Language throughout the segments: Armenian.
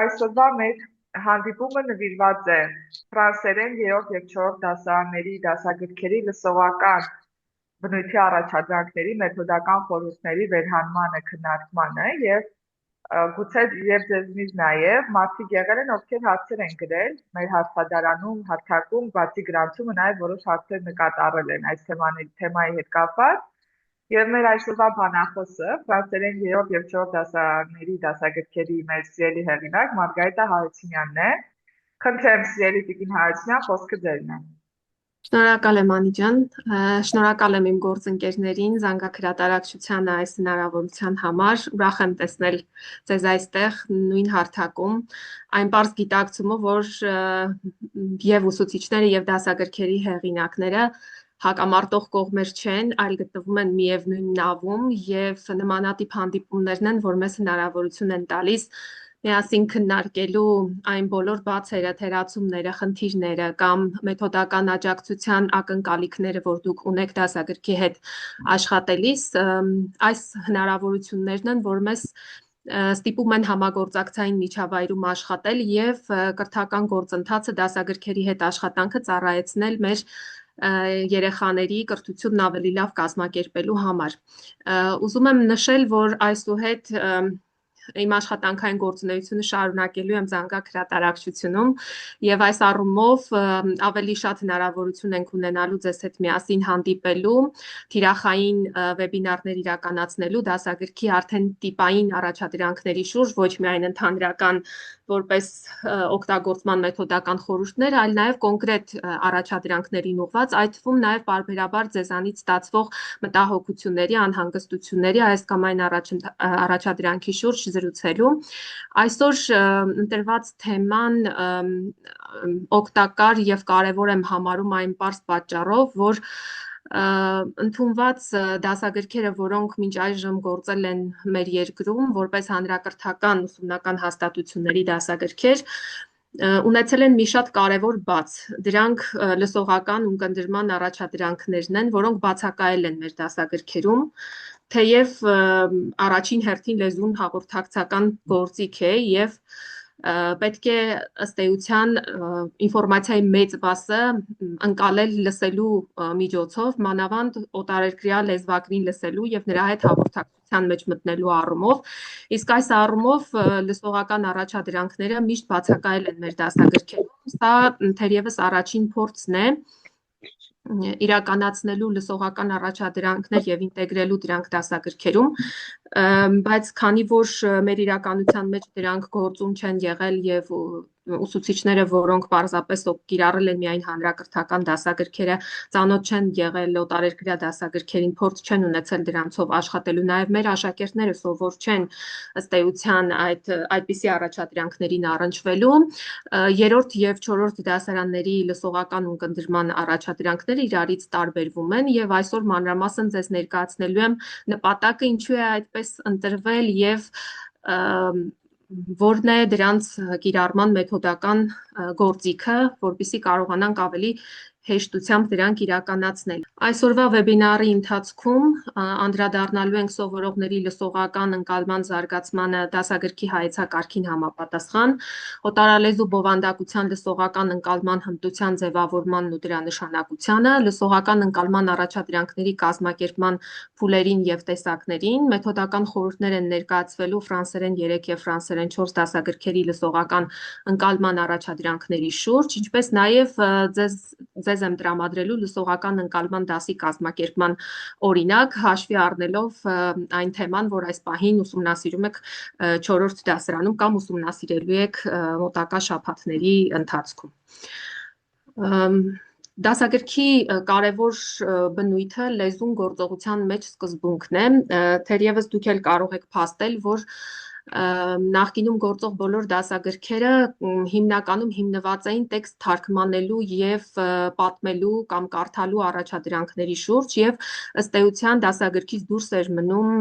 այսօրվա մեր հանդիպումը նվիրված է ֆրանսերեն 3 և 4 դասարանների դասագրքերի լսողական բնույթի առաջադրանքների մեթոդական խորհուրդների վերհանմանը քննարկմանը եւ գուցե եւ ձեզնից նաեւ մարդիկ եղել են ովքեր հարցեր են գրել մեր հարցադարանում, հարթակում, բացի գրանցումը նաեւ որոշ հարցեր նկատառել են այս թեմայի հետ կապված։ Եվ մեր այսօրվա բանախոսը ֆրանսերեն 3 և 4 դասարանների դասագրքերի մեր սիրելի հեղինակ Մարգարիտա Հարությունյանն է։ Խնդրեմ, սիրելի տիկին Հարությունյան, խոսքը ձերն է։ Շնորհակալ եմ Անի ջան, շնորհակալ եմ իմ գործընկերներին զանգահրատարակչությանը այս հնարավորության համար, ուրախ եմ տեսնել ձեզ այստեղ նույն հարթակում, այն պարզ գիտակցումով, որ եւ ուսուցիչները եւ դասագրքերի հեղինակները հակամարտող կողմեր չեն, այլ գտնվում են միևնույն նավում եւ նմանատիպ հանդիպումներն են, որ մեզ հնարավորություն են տալիս միասին քննարկելու այն բոլոր բացերը, թերացումները, խնդիրները կամ մեթոդական աջակցության ակնկալիքները, որ դուք ունեք դասագրքի հետ աշխատելիս, այս հնարավորություններն են, որ մեզ ստիպում են համագործակցային միջավայրում աշխատել եւ կրթական գործընթացը դասագրքերի հետ աշխատանքը ծառայեցնել մեր երեխաների կրթությունն ավելի լավ կազմակերպելու համար։ Ուզում եմ նշել, որ այսուհետ իմ աշխատանքային գործունեությունը շարունակելու եմ զանգահրատարակչությունում եւ այս առումով ավելի շատ հնարավորություն ենք ունենալու ձեզ հետ միասին հանդիպելու, թիրախային վեբինարներ իրականացնելու, դասագրքի արդեն տիպային առաջադրանքների շուրջ, ոչ միայն ընդհանրական որպես օգտագործման մեթոդական խորհուրդներ, այլ նաև կոնկրետ առաջադրանքներին ուղղված, այդ թվում նաև պարբերաբար ձեզանից ստացվող մտահոգությունների, անհանգստությունների այս կամ այն առաջադրանքի շուրջ զրուցելու։ Այսօր ընտրված թեման օգտակար եւ կարեւոր եմ համարում այն պարզ պատճառով, որ ընդունված դասագրքերը, որոնք մինչ այժմ գործել են մեր երկրում որպես հանրակրթական ուսումնական հաստատությունների դասագրքեր, ունեցել են մի շատ կարևոր բաց։ Դրանք լսողական ունկնդրման առաջադրանքներն են, որոնք բացակայել են մեր դասագրքերում, թեև առաջին հերթին լեզուն հաղորդակցական գործիք է եւ պետք է ըստ էության ինֆորմացիայի մեծ մասը ընկալել լսելու միջոցով, մանավանդ օտարերկրյա լեզվակին լսելու եւ նրա հետ հաղորդակցության մեջ մտնելու առումով, իսկ այս առումով լսողական առաջադրանքները միշտ բացակայել են մեր դասագրքերում, սա թերևս առաջին փորձն է իրականացնելու լսողական առաջադրանքներ եւ ինտեգրելու դրանք դասագրքերում, բայց քանի որ մեր իրականության մեջ դրանք գործում չեն եղել եւ ուսուցիչները, որոնք պարզապես կիրառել են միայն հանրակրթական դասագրքերը, ծանոթ չեն եղել օտարերկրյա դասագրքերին, փորձ չեն ունեցել դրանցով աշխատելու, նաեւ մեր աշակերտները սովոր չեն ըստ էության այդպիսի առաջադրանքներին առնչվելու։ Երրորդ եւ չորրորդ դասարանների լսողական ունկնդրման առաջադրանքները իրարից տարբերվում են եւ այսօր մանրամասն ձեզ ներկայացնելու եմ նպատակը ինչու է այդպես ընտրվել եւ որն է դրանց կիրառման մեթոդական գործիքը, որպեսզի կարողանանք ավելի հեշտությամբ դրանք իրականացնել։ Այսօրվա վեբինարի ընթացքում անդրադառնալու ենք սովորողների լսողական ընկալման զարգացմանը դասագրքի հայեցակարգին համապատասխան, օտարալեզու բովանդակության լսողական ընկալման հմտության ձևավորմանն ու դրա նշանակությանը, լսողական ընկալման առաջադրանքների կազմակերպման փուլերին եւ տեսակներին, մեթոդական խորհուրդներ են ներկայացվելու ֆրանսերեն 3 եւ ֆրանսերեն 4 դասագրքերի լսողական ընկալման առաջադրանքների շուրջ, ինչպես նաեւ ձեզ եմ տրամադրելու լսողական ընկալման դասի կազմակերպման օրինակ, հաշվի առնելով այն թեման, որ այս պահին ուսումնասիրում եք 4-րդ դասարանում կամ ուսումնասիրելու եք մոտակա շաբաթների ընթացքում։ Դասագրքի կարևոր բնույթը լեզուն գործողության մեջ սկզբունքն է, թերևս դուք էլ կարող եք փաստել, որ նախկինում գործող բոլոր դասագրքերը հիմնականում հիմնված էին տեքստ թարգմանելու եւ պատմելու կամ կարդալու առաջադրանքների շուրջ եւ ըստ էության դասագրքից դուրս էր մնում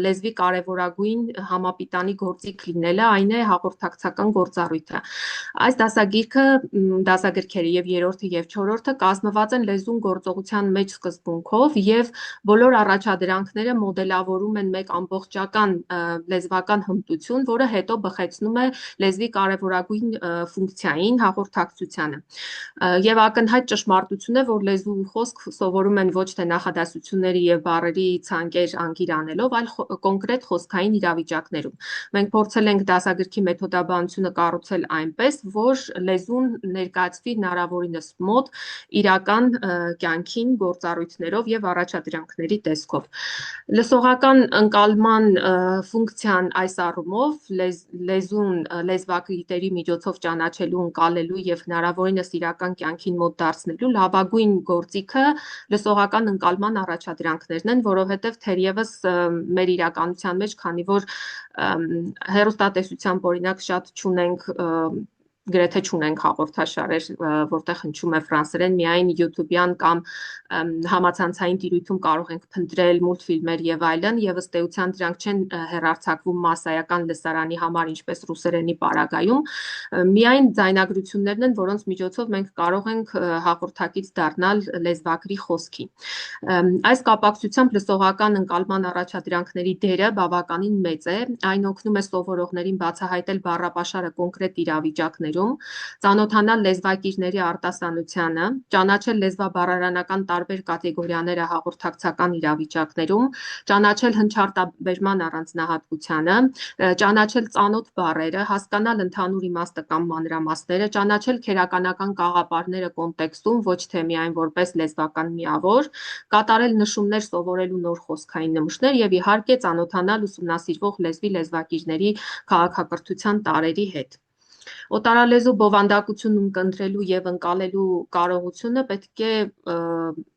լեզվի կարևորագույն համապիտանի գործիք լինելը, այն է հաղորդակցական գործառույթը։ Այս դասագրքերը եւ երրորդը եւ չորրորդը կազմված են լեզուն գործողության մեջ սկզբունքով եւ բոլոր առաջադրանքները մոդելավորում են մեկ ամբողջական լեզվական հմտություն, հմտություն, որը հետո բխեցնում է լեզվի կարևորագույն ֆունկցիային հաղորդակցությանը։ Եվ ակնհայտ ճշմարտություն է, որ լեզու ու խոսք սովորում են ոչ թե նախադասությունների եւ բառերի ցանկեր անգիր անելով, այլ կոնկրետ խոսքային իրավիճակներում։ Մենք փորձել ենք դասագրքի մեթոդաբանությունը կառուցել այնպես, որ լեզուն ներկայացվի հնարավորինս մոտ իրական կյանքին, գործառույթներով եւ առաջադրանքների տեսքով։ Լսողական ընկալման ֆունկցիան այս առումով լեզուն լեզվակրիտերի միջոցով ճանաչելու, ընկալելու եւ հնարավորինս իրական կյանքին մոտ դարձնելու լավագույն գործիքը լսողական ընկալման առաջադրանքներն են, որովհետեւ թերևս մեր իրականության մեջ, քանի որ հեռուստատեսությամբ օրինակ շատ չունենք գրեթե չունենք հաղորդաշարեր, որտեղ հնչում է ֆրանսերեն, միայն YouTube-յան կամ համացանցային տիրույթում կարող ենք փնտրել մուլտֆիլմեր եւ այլն, եւ ըստ էության դրանք չեն հեռարձակվում մասսայական լսարանի համար, ինչպես ռուսերենի պարագայում, միայն ձայնագրություններն են, որոնց միջոցով մենք կարող ենք հաղորդակից դառնալ լեզվակրի խոսքի։ Այս կապակցությամբ լսողական ընկալման առաջադրանքների դերը բավականին մեծ է, այն օգնում է սովորողներին բացահայտել բառապաշարը կոնկրետ իրավիճակներում, ծանոթանալ լեզվակիրների արտասանությանը, ճանաչել լեզվաբառարանական տարբեր կատեգորիաները հաղորդակցական իրավիճակներում, ճանաչել հնչարտաբերման առանձնահատկությանը, ճանաչել ծանոթ բառերը, հասկանալ ընդհանուր իմաստը կամ մանրամասները, ճանաչել քերականական կաղապարները կոնտեքստում, ոչ թե միայն որպես լեզվական միավոր, կատարել նշումներ սովորելու նոր խոսքային նմուշներ եւ իհարկե ծանոթանալ ուսումնասիրվող լեզվի լեզվակիրների քաղաքակրթության տարրերի հետ։ Օտարալեզու բովանդակությունն ունկնդրելու եւ ընկալելու կարողությունը պետք է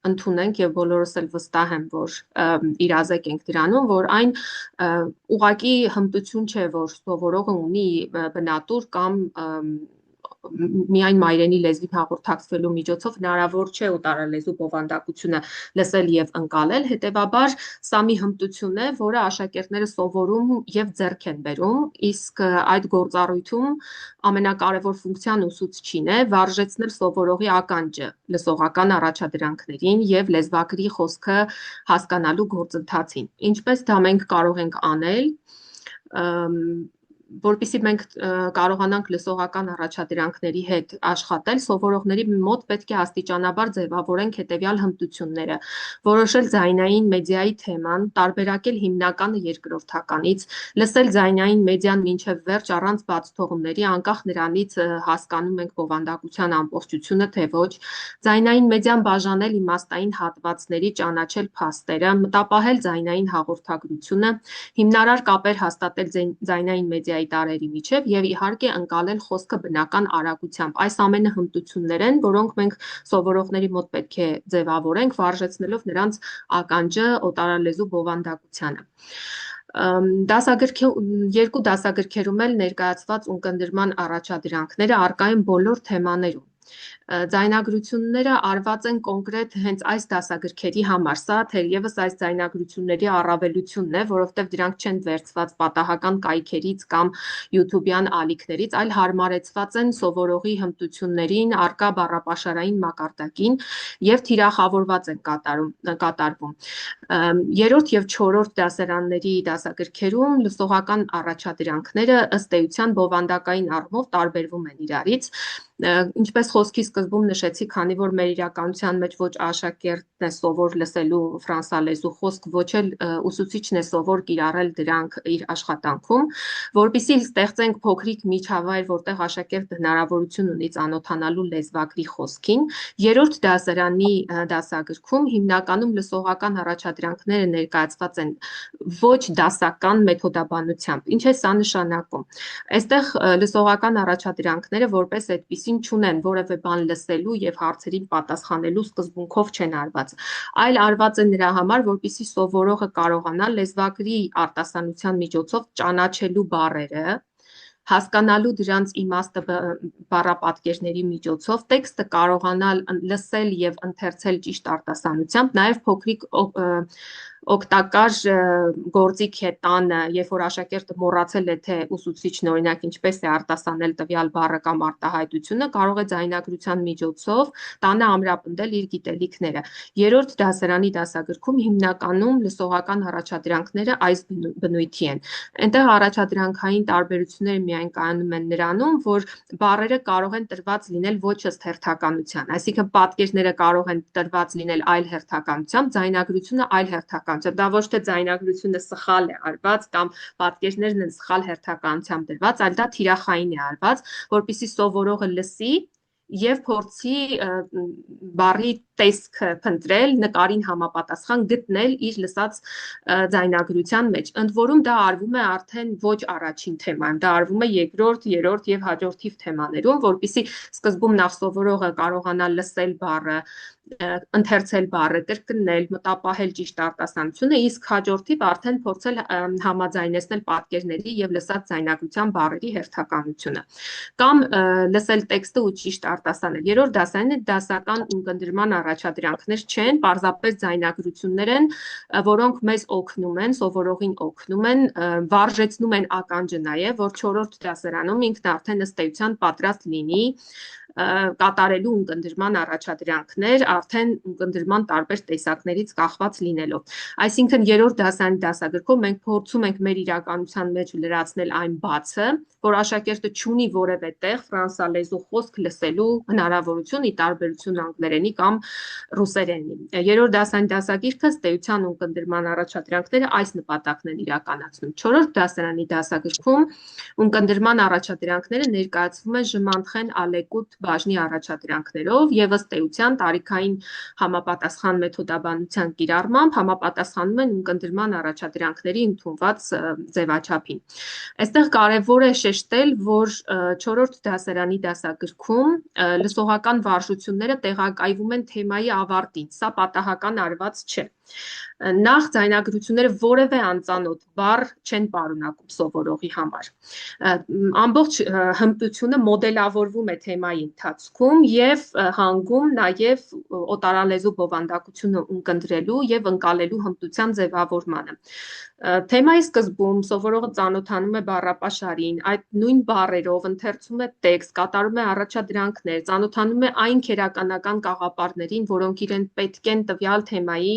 ընդունենք եւ բոլորս էլ վստահ եմ, որ իրազեկ ենք դրանում, որ այն ուղղակի հմտություն չէ, որ սովորողը ունի բնատուր կամ միայն մայրենի լեզվին հաղորդակցվելու միջոցով հնարավոր չէ օտարալեզու բովանդակությունը լսել եւ ընկալել, հետեւաբար սա մի հմտություն է, որը աշակերտները սովորում եւ ձեռք են բերում, իսկ այդ գործառույթում ամենակարևոր ֆունկցիան ուսուցչին է վարժեցնել սովորողի ականջը լսողական առաջադրանքներին եւ լեզվակրի խոսքը հասկանալու գործընթացին։ Ինչպես դա մենք կարող ենք անել, որպեսզի մենք կարողանանք լսողական առաջադրանքների հետ աշխատել, սովորողների մոտ պետք է աստիճանաբար ձևավորենք հետևյալ հմտությունները. որոշել ձայնային մեդիայի թեման, տարբերակել հիմնականը երկրորդականից, լսել ձայնային մեդիան մինչև վերջ առանց բացթողումների, անկախ նրանից հասկանում ենք բովանդակության ամբողջությունը, թե ոչ, ձայնային մեդիան բաժանել իմաստային հատվածների, ճանաչել փաստերը, մտապահել ձայնային հաղորդագրությունը, հիմնարար կապեր հաստատել ձայնային մեդիայի տարերի միջև եւ իհարկե ընկալել խոսքը բնական արագությամբ։ Այս ամենը հմտություններ են, որոնք մենք սովորողների մոտ պետք է ձևավորենք, վարժեցնելով նրանց ականջը օտարալեզու բովանդակությանը։ Երկու դասագրքերում էլ ներկայացված ունկնդրման առաջադրանքները առկա են բոլոր թեմաներում։ Ձայնագրությունները արված են կոնկրետ հենց այս դասագրքերի համար, սա թերևս այս ձայնագրությունների առավելությունն է, որովհետև դրանք չեն վերցված պատահական կայքերից կամ YouTube-յան ալիքներից, այլ հարմարեցված են սովորողի հմտություններին, առկա բառապաշարային մակարդակին եւ թիրախավորված են կատարվում։ Երրորդ եւ չորրորդ դասարանների դասագրքերում լսողական առաջադրանքները ըստ էության բովանդակային առումով տարբերվում են իրարից, ինչպես խոսքի սկզբում նշեցի, քանի որ մեր իրականության մեջ ոչ աշակերտն է սովոր լսելու ֆրանսալեզու խոսք, ոչ էլ ուսուցիչն է սովոր կիրառել դրանք իր աշխատանքում, որպեսզի ստեղծենք փոքրիկ միջավայր, որտեղ աշակերտը հնարավորություն ունի ծանոթանալու լեզվակրի խոսքին, երրորդ դասարանի դասագրքում հիմնականում լսողական առաջադրանքները ներկայացված են ոչ դասական մեթոդաբանությամբ։ Ինչ է սա նշանակում։ Այստեղ լսողական առաջադրանքները որպես այդպիսին չունեն որևէ բան լսելու եւ հարցերին պատասխանելու սկզբունքով չեն արված, այլ արված է նրա համար, որպեսզի սովորողը կարողանա լեզվակրի արտասանության միջոցով ճանաչելու բառերը, հասկանալու դրանց իմաստը բառապատկերների միջոցով, տեքստը կարողանալ լսել եւ ընթերցել ճիշտ արտասանությամբ, նաեւ փոքրիկ օգտակար գործիք է տանը, երբ որ աշակերտը մոռացել է, թե ուսուցիչն օրինակ ինչպես է արտասանել տվյալ բառը կամ արտահայտությունը, կարող է ձայնագրության միջոցով տանը ամրապնդել իր գիտելիքները։ Երրորդ դասարանի դասագրքում հիմնականում լսողական առաջադրանքները այս բնույթի են։ Այնտեղ առաջադրանքային տարբերությունները միայն կայանում են նրանում, որ բառերը կարող են տրված լինել ոչ ըստ հերթականության, այսինքն պատկերները կարող են տրված լինել այլ հերթականությամբ, ձայնագրությունը այլ հերթականությամբ։ Դա ոչ թե ձայնագրությունը սխալ է արված կամ պատկերներն են սխալ հերթականությամբ դրված, այլ դա թիրախային է արված, որպեսզի սովորողը լսի եւ փորձի բառի տեսքը փնտրել, նկարին համապատասխան գտնել իր լսած ձայնագրության մեջ։ Ընդ որում դա արվում է արդեն ոչ առաջին թեմայում, դա արվում է երկրորդ, երրորդ եւ հաջորդիվ թեմաներում, որպեսզի սկզբում նախ սովորողը կարողանա լսել բառը, ընթերցել բառը, կրկնել, մտապահել ճիշտ արտասանությունը, իսկ հաջորդիվ արդեն փորձել համաձայնեցնել պատկերների եւ լսած ձայնագրության բառերի հերթականությունը կամ լսել տեքստը ու ճիշտ արտասանել։ Երրորդ դասարանը դասական ունկնդրման առաջադրանքներ չեն, պարզապես ձայնագրություններ են, որոնք մեզ օգնում են, սովորողին օգնում են, վարժեցնում են ականջը նաեւ, որ չորրորդ դասարանում ինքն արդեն ըստ էության պատրաստ լինի կատարելու ունկնդրման առաջադրանքներ արդեն ունկնդրման տարբեր տեսակներից կախված լինելով։ Այսինքն երրորդ դասարանի դասագրքում մենք փորձում ենք մեր իրականության մեջ լրացնել այն բացը, որ աշակերտը չունի որևէ տեղ ֆրանսալեզու խոսք լսելու հնարավորություն՝ ի տարբերություն անգլերենի կամ ռուսերենի։ Երրորդ դասարանի դասագիրքը ըստ էության ունկնդրման առաջադրանքները այս նպատակն են իրականացնում։ Չորրորդ դասարանի դասագրքում ունկնդրման առաջադրանքները ներկայացվում են Ժմանտխեն ալեկուտ բաժնի առաջադրանքներով եւ ըստ էության տարիքային համապատասխան մեթոդաբանության կիրառմամբ համապատասխանում են ունկնդրման առաջադրանքների ընդունված ձևաչափին։ Այստեղ կարևոր է շեշտել, որ չորրորդ դասարանի դասագրքում լսողական վարժությունները տեղակայվում են թեմայի ավարտին, սա պատահական արված չէ։ Նախ ձայնագրությունները որևէ անծանոթ բառ չեն պարունակում սովորողի համար։ Ամբողջ հմտությունը մոդելավորվում է թեմայի ընթացքում եւ հանգում նաեւ օտարալեզու բովանդակությունը ունկնդրելու եւ ընկալելու հմտության ձևավորմանը։ Թեմայի սկզբում սովորողը ծանոթանում է բառապաշարին, այդ նույն բառերով ընթերցում է տեքստ, կատարում է առաջադրանքներ, ծանոթանում է այն քերականական կաղապարներին, որոնք իրեն պետք են տվյալ թեմայի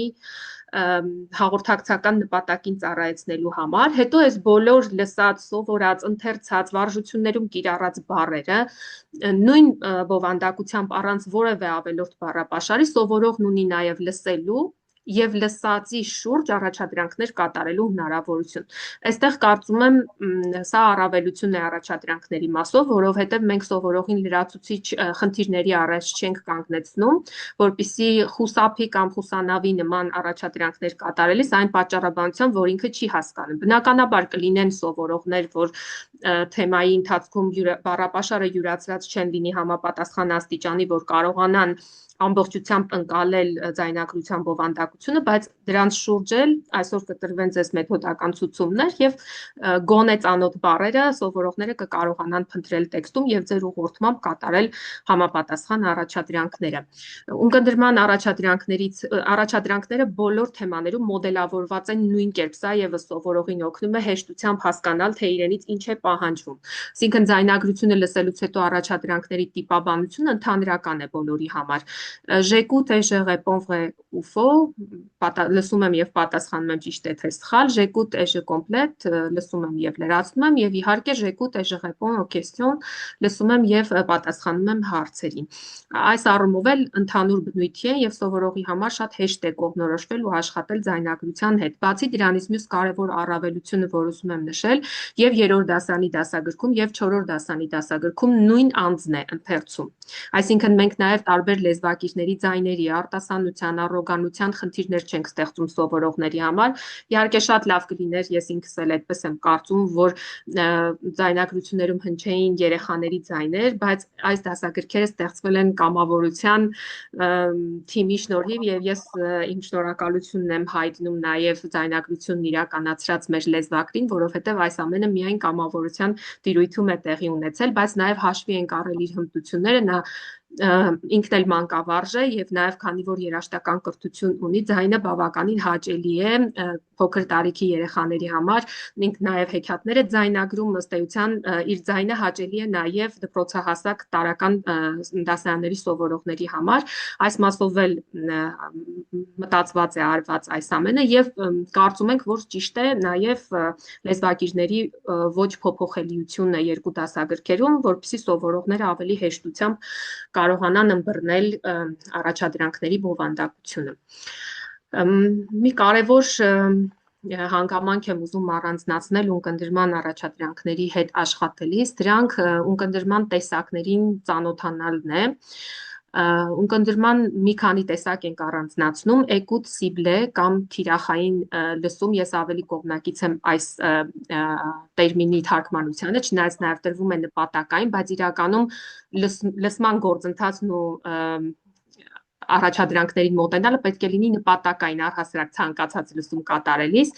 հաղորդակցական նպատակին ծառայեցնելու համար, հետո այս բոլոր լսած, սովորած, ընթերցած, վարժություններում կիրառած բառերը նույն բովանդակությամբ առանց որևէ ավելորդ բառապաշարի սովորողն ունի նաև լսելու եւ լսածի շուրջ առաջադրանքներ կատարելու հնարավորություն։ Այստեղ կարծում եմ սա առավելություն է առաջադրանքների մասով, որովհետեւ մենք սովորողին լրացուցիչ խնդիրների առաջ չենք կանգնեցնում, որպիսի խուսափի կամ խուսանավի նման առաջադրանքներ կատարելիս այն պատճառաբանությամբ, որ ինքը չի հասկանում։ Բնականաբար կլինեն սովորողներ, որ թեմայի ընթացքում բառապաշարը յուրացրած չեն լինի համապատասխան աստիճանի, որ կարողանան ամբողջությամբ ընկալել ձայնագրության բովանդակությունը, բայց դրանց շուրջ էլ այսօր կտրվեն ձեզ մեթոդական ցուցումներ եւ գոնե ծանոթ բառերը սովորողները կկարողանան փնտրել տեքստում եւ ձեր ուղղորդմամբ կատարել համապատասխան առաջադրանքները։ Ունկնդրման առաջադրանքները բոլոր թեմաներում մոդելավորված են նույն կերպ, սա եւս սովորողին օգնում է հեշտությամբ հասկանալ, թե իրենից ինչ է պահանջվում։ Այսինքն ձայնագրությունը լսելուց հետո առաջադրանքների տիպաբանությունը ընդհանրական է բոլորի համար։ J'écoute et je réponds vrai ou faux, լսում եմ եւ պատասխանում եմ ճիշտ է թե սխալ, j'écoute et je complète, լսում եմ եւ լրացնում եմ եւ իհարկե j'écoute et je réponds aux questions, լսում եմ եւ պատասխանում եմ հարցերին։ Այս առումով էլ ընդհանուր բնույթի են եւ սովորողի համար շատ հեշտ է կողմնորոշվել ու աշխատել ձայնագրության հետ։ Բացի դրանից մյուս կարևոր առավելությունը, որ ուզում եմ նշել, եւ երրորդ դասարանի դասագրքում եւ չորրորդ դասարանի դասագրքում նույն անձն է ընթերցում։ Այսինքն մենք նաեւ տարբեր լեզվակիրների ձայների, արտասանության, առոգանության խնդիրներ չենք ստեղծում սովորողների համար։ Իհարկե շատ լավ կլիներ, ես ինքս էլ այդպես եմ կարծում, որ ձայնագրություններում հնչեին երեխաների ձայներ, բայց այս դասագրքերը ստեղծվել են կամավորության թիմի շնորհիվ եւ ես իմ շնորհակալությունն եմ հայտնում նաեւ ձայնագրությունն իրականացրած մեր լեզվակրին, որովհետեւ այս ամենը միայն կամավորության տիրույթում է տեղի ունեցել, բայց նաեւ հաշվի ենք առել իր հմտությունները, նա ինքն էլ մանկավարժ է եւ նաեւ քանի որ երաժշտական կրթություն ունի, ձայնը բավականին հաճելի է փոքր տարիքի երեխաների համար, ինքն նաեւ հեքիաթներ է ձայնագրում, ըստ էության իր ձայնը հաճելի է նաեւ դպրոցահասակ տարական դասարանների սովորողների համար, այս մասով էլ մտածված է արված այս ամենը եւ կարծում ենք, որ ճիշտ է նաեւ լեզվակիրների ոչ փոփոխելիությունը երկու դասագրքերում, որպեսզի սովորողները ավելի հեշտությամբ կարողանան ըմբռնել առաջադրանքների բովանդակությունը։ Մի կարևոր հանգամանք եմ ուզում առանձնացնել ունկնդրման առաջադրանքների հետ աշխատելիս, դրանք ունկնդրման տեսակներին ծանոթանալն է։ Ունկնդրման մի քանի տեսակ ենք առանձնացնում, էկուտ սիբլե կամ թիրախային լսում, ես ավելի կողմնակից եմ այս տերմինի թարգմանությանը, չնայած նաև տրվում է նպատակային, բայց իրականում լսման գործընթացն ու առաջադրանքներին մոտենալը պետք է լինի նպատակային առհասարակ ցանկացած լսում կատարելիս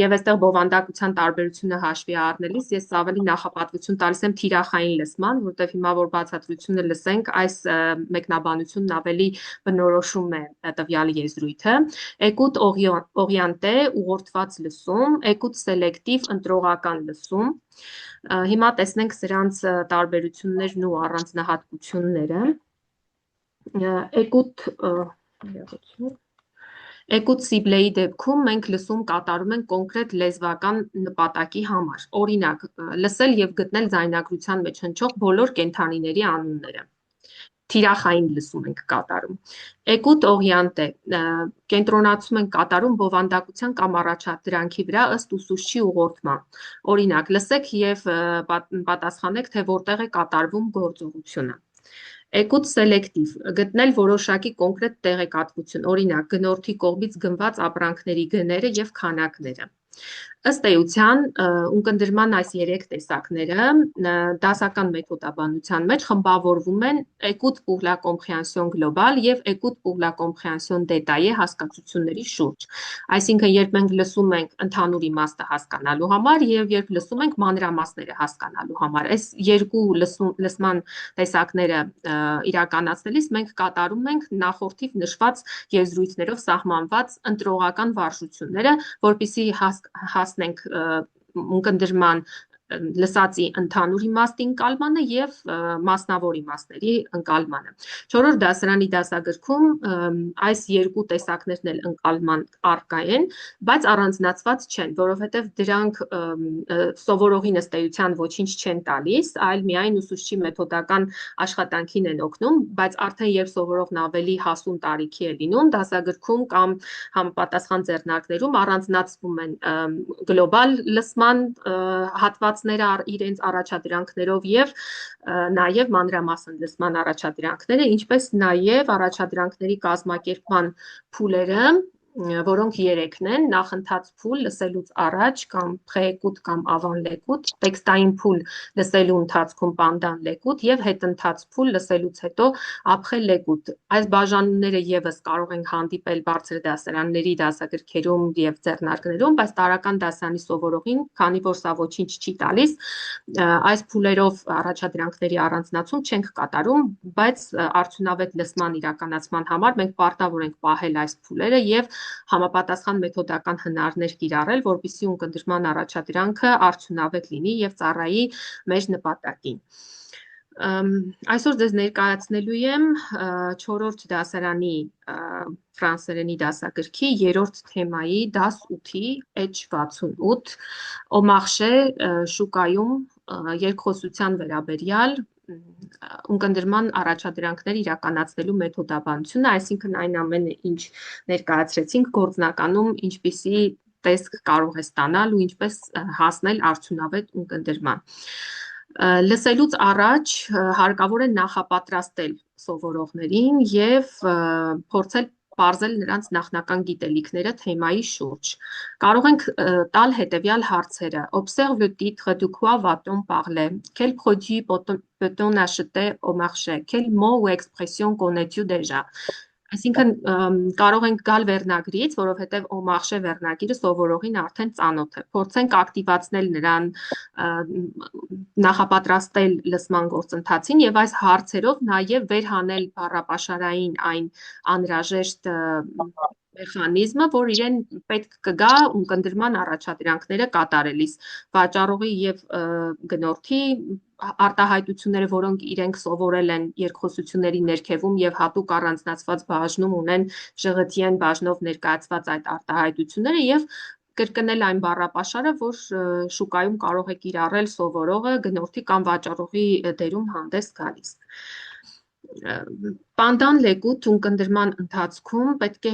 եւ այստեղ բովանդակության տարբերությունը հաշվի առնելիս ես ավելի նախապատվություն տալիս եմ թիրախային լսման, որտեղ հիմա որ բացատրությունը լսենք, այս մեկնաբանությունն ավելի բնորոշում է տվյալ եզրույթը։ Էկուտ օրիանտե ուղղորդված լսում, էկուտ սելեկտիվ ընտրողական լսում։ Հիմա տեսնենք սրանց տարբերություններն ու առանձնահատկությունները։ Էկուտ սիբլեի դեպքում մենք լսում կատարում ենք կոնկրետ լեզվական նպատակի համար, օրինակ լսել եւ գտնել ձայնագրության մեջ հնչող բոլոր կենդանիների անունները։ Թիրախային լսում ենք կատարում։ Էկուտ օրիանտե կենտրոնացում ենք կատարում բովանդակության կամ առաջադրանքի վրա ըստ ուսուցչի ուղղորդման։ Օրինակ լսեք եւ պատասխանեք, թե որտեղ է կատարվում գործողությունը։ Էկուտ սելեկտիվ գտնել որոշակի կոնկրետ տեղեկատվություն, օրինակ գնորդի կողմից գնված ապրանքների գները եւ քանակները։ Ըստ էության ունկնդրման այս երեք տեսակները դասական մեթոդաբանության մեջ խմբավորվում են écoute pour la compréhension globale եւ écoute pour la compréhension détaillée հասկացությունների շուրջ։ Այսինքն երբ մենք լսում ենք ընդհանուր իմաստը հասկանալու համար եւ երբ լսում ենք մանրամասները հասկանալու համար, այս երկու լսման տեսակները իրականացնելիս մենք կատարում ենք նախորդիվ նշված եզրույթներով սահմանված ընտրողական վարժությունները, որպեսզի հասնենք ունկնդրման լսածի ընդհանուր իմաստի ընկալմանը եւ մասնավոր իմաստների ընկալմանը։ 4-րդ դասարանի դասագրքում այս երկու տեսակներն էլ ընկալման առկա են, բայց առանձնացված չեն, որովհետեւ դրանք սովորողին ըստ էության ոչինչ չեն տալիս, այլ միայն ուսուցչի մեթոդական աշխատանքին են օգնում, բայց արդեն երբ սովորողն ավելի հասուն տարիքի է լինում, դասագրքում կամ համապատասխան ձեռնարկներում առանձնացվում են գլոբալ լսման հատվածները իրենց առաջադրանքներով եւ նաեւ մանրամասն լսման առաջադրանքները, ինչպես նաեւ առաջադրանքների կազմակերպման փուլերը, որոնք 3-ն են՝ նախընթաց փուլ լսելուց առաջ կամ պրեէկուտ կամ ավանլեկուտ, տեքստային փուլ լսելու ընթացքում պանդան լեկուտ եւ հետընթաց փուլ լսելուց հետո ափխե լեկուտ։ Այս բաժանումները եւս կարող են հանդիպել բարձր դասարանների դասագրքերում եւ ձեռնարկներում, բայց տարական դասարանի սովորողին, քանի որ սա ոչինչ չի տալիս, այս փուլերով առաջադրանքների առանձնացում չենք կատարում, բայց արդյունավետ լսման իրականացման համար մենք պարտավոր ենք պահել այս փուլերը եւ համապատասխան մեթոդական հնարներ կիրառել, որպեսզի ունկնդրման առաջադրանքը արդյունավետ լինի եւ ծառայի մեր նպատակին։ Այսօր ձեզ ներկայացնելու եմ 4-րդ դասարանի ֆրանսերենի դասագրքի 3-րդ թեմայի դաս 8-ի H68 Օմարշե շուկայում երկխոսության վերաբերյալ ունկնդրման առաջադրանքներ իրականացնելու մեթոդաբանությունը, այսինքն այն ամենը, ինչ ներկայացրեցինք գործնականում, ինչպիսի տեսք կարող է ստանալ ու ինչպես հասնել արդյունավետ ունկնդրման։ Լսելուց առաջ հարկավոր է նախապատրաստել սովորողներին եւ փորձել պարզել նրանց նախնական գիտելիքները թեմայի շուրջ։ Կարող ենք տալ հետևյալ հարցերը. Observe le titre, de quoi va-t-on parler? Quel produit peut-on acheter au marché? Quel mot ou expression connais-tu déjà? Այսինքն կարող ենք գալ վերնագրից, որովհետև օմախշե վերնագիրը սովորողին արդեն ծանոթ է։ Փորձենք ակտիվացնել նրան, նախապատրաստել լսման գործընթացին եւ այս հարցերով նաեւ վերհանել բառապաշարային այն անհրաժեշտ մեխանիզմը, որ իրեն պետք կգա ունկնդրման առաջադրանքները կատարելիս վաճառողի եւ գնորդի արտահայտությունները, որոնք իրենք սովորել են երկխոսությունների ներքևում եւ հատուկ առանձնացված բաժնում ունեն ժղթիեն բաժնով ներկայացված այդ արտահայտությունները եւ կրկնել այն բառապաշարը, որ շուկայում կարող է կիրառել սովորողը գնորդի կամ վաճառողի դերում հանդես գալիս։ Պանդան լեկուտ ունկնդրման ընթացքում պետք է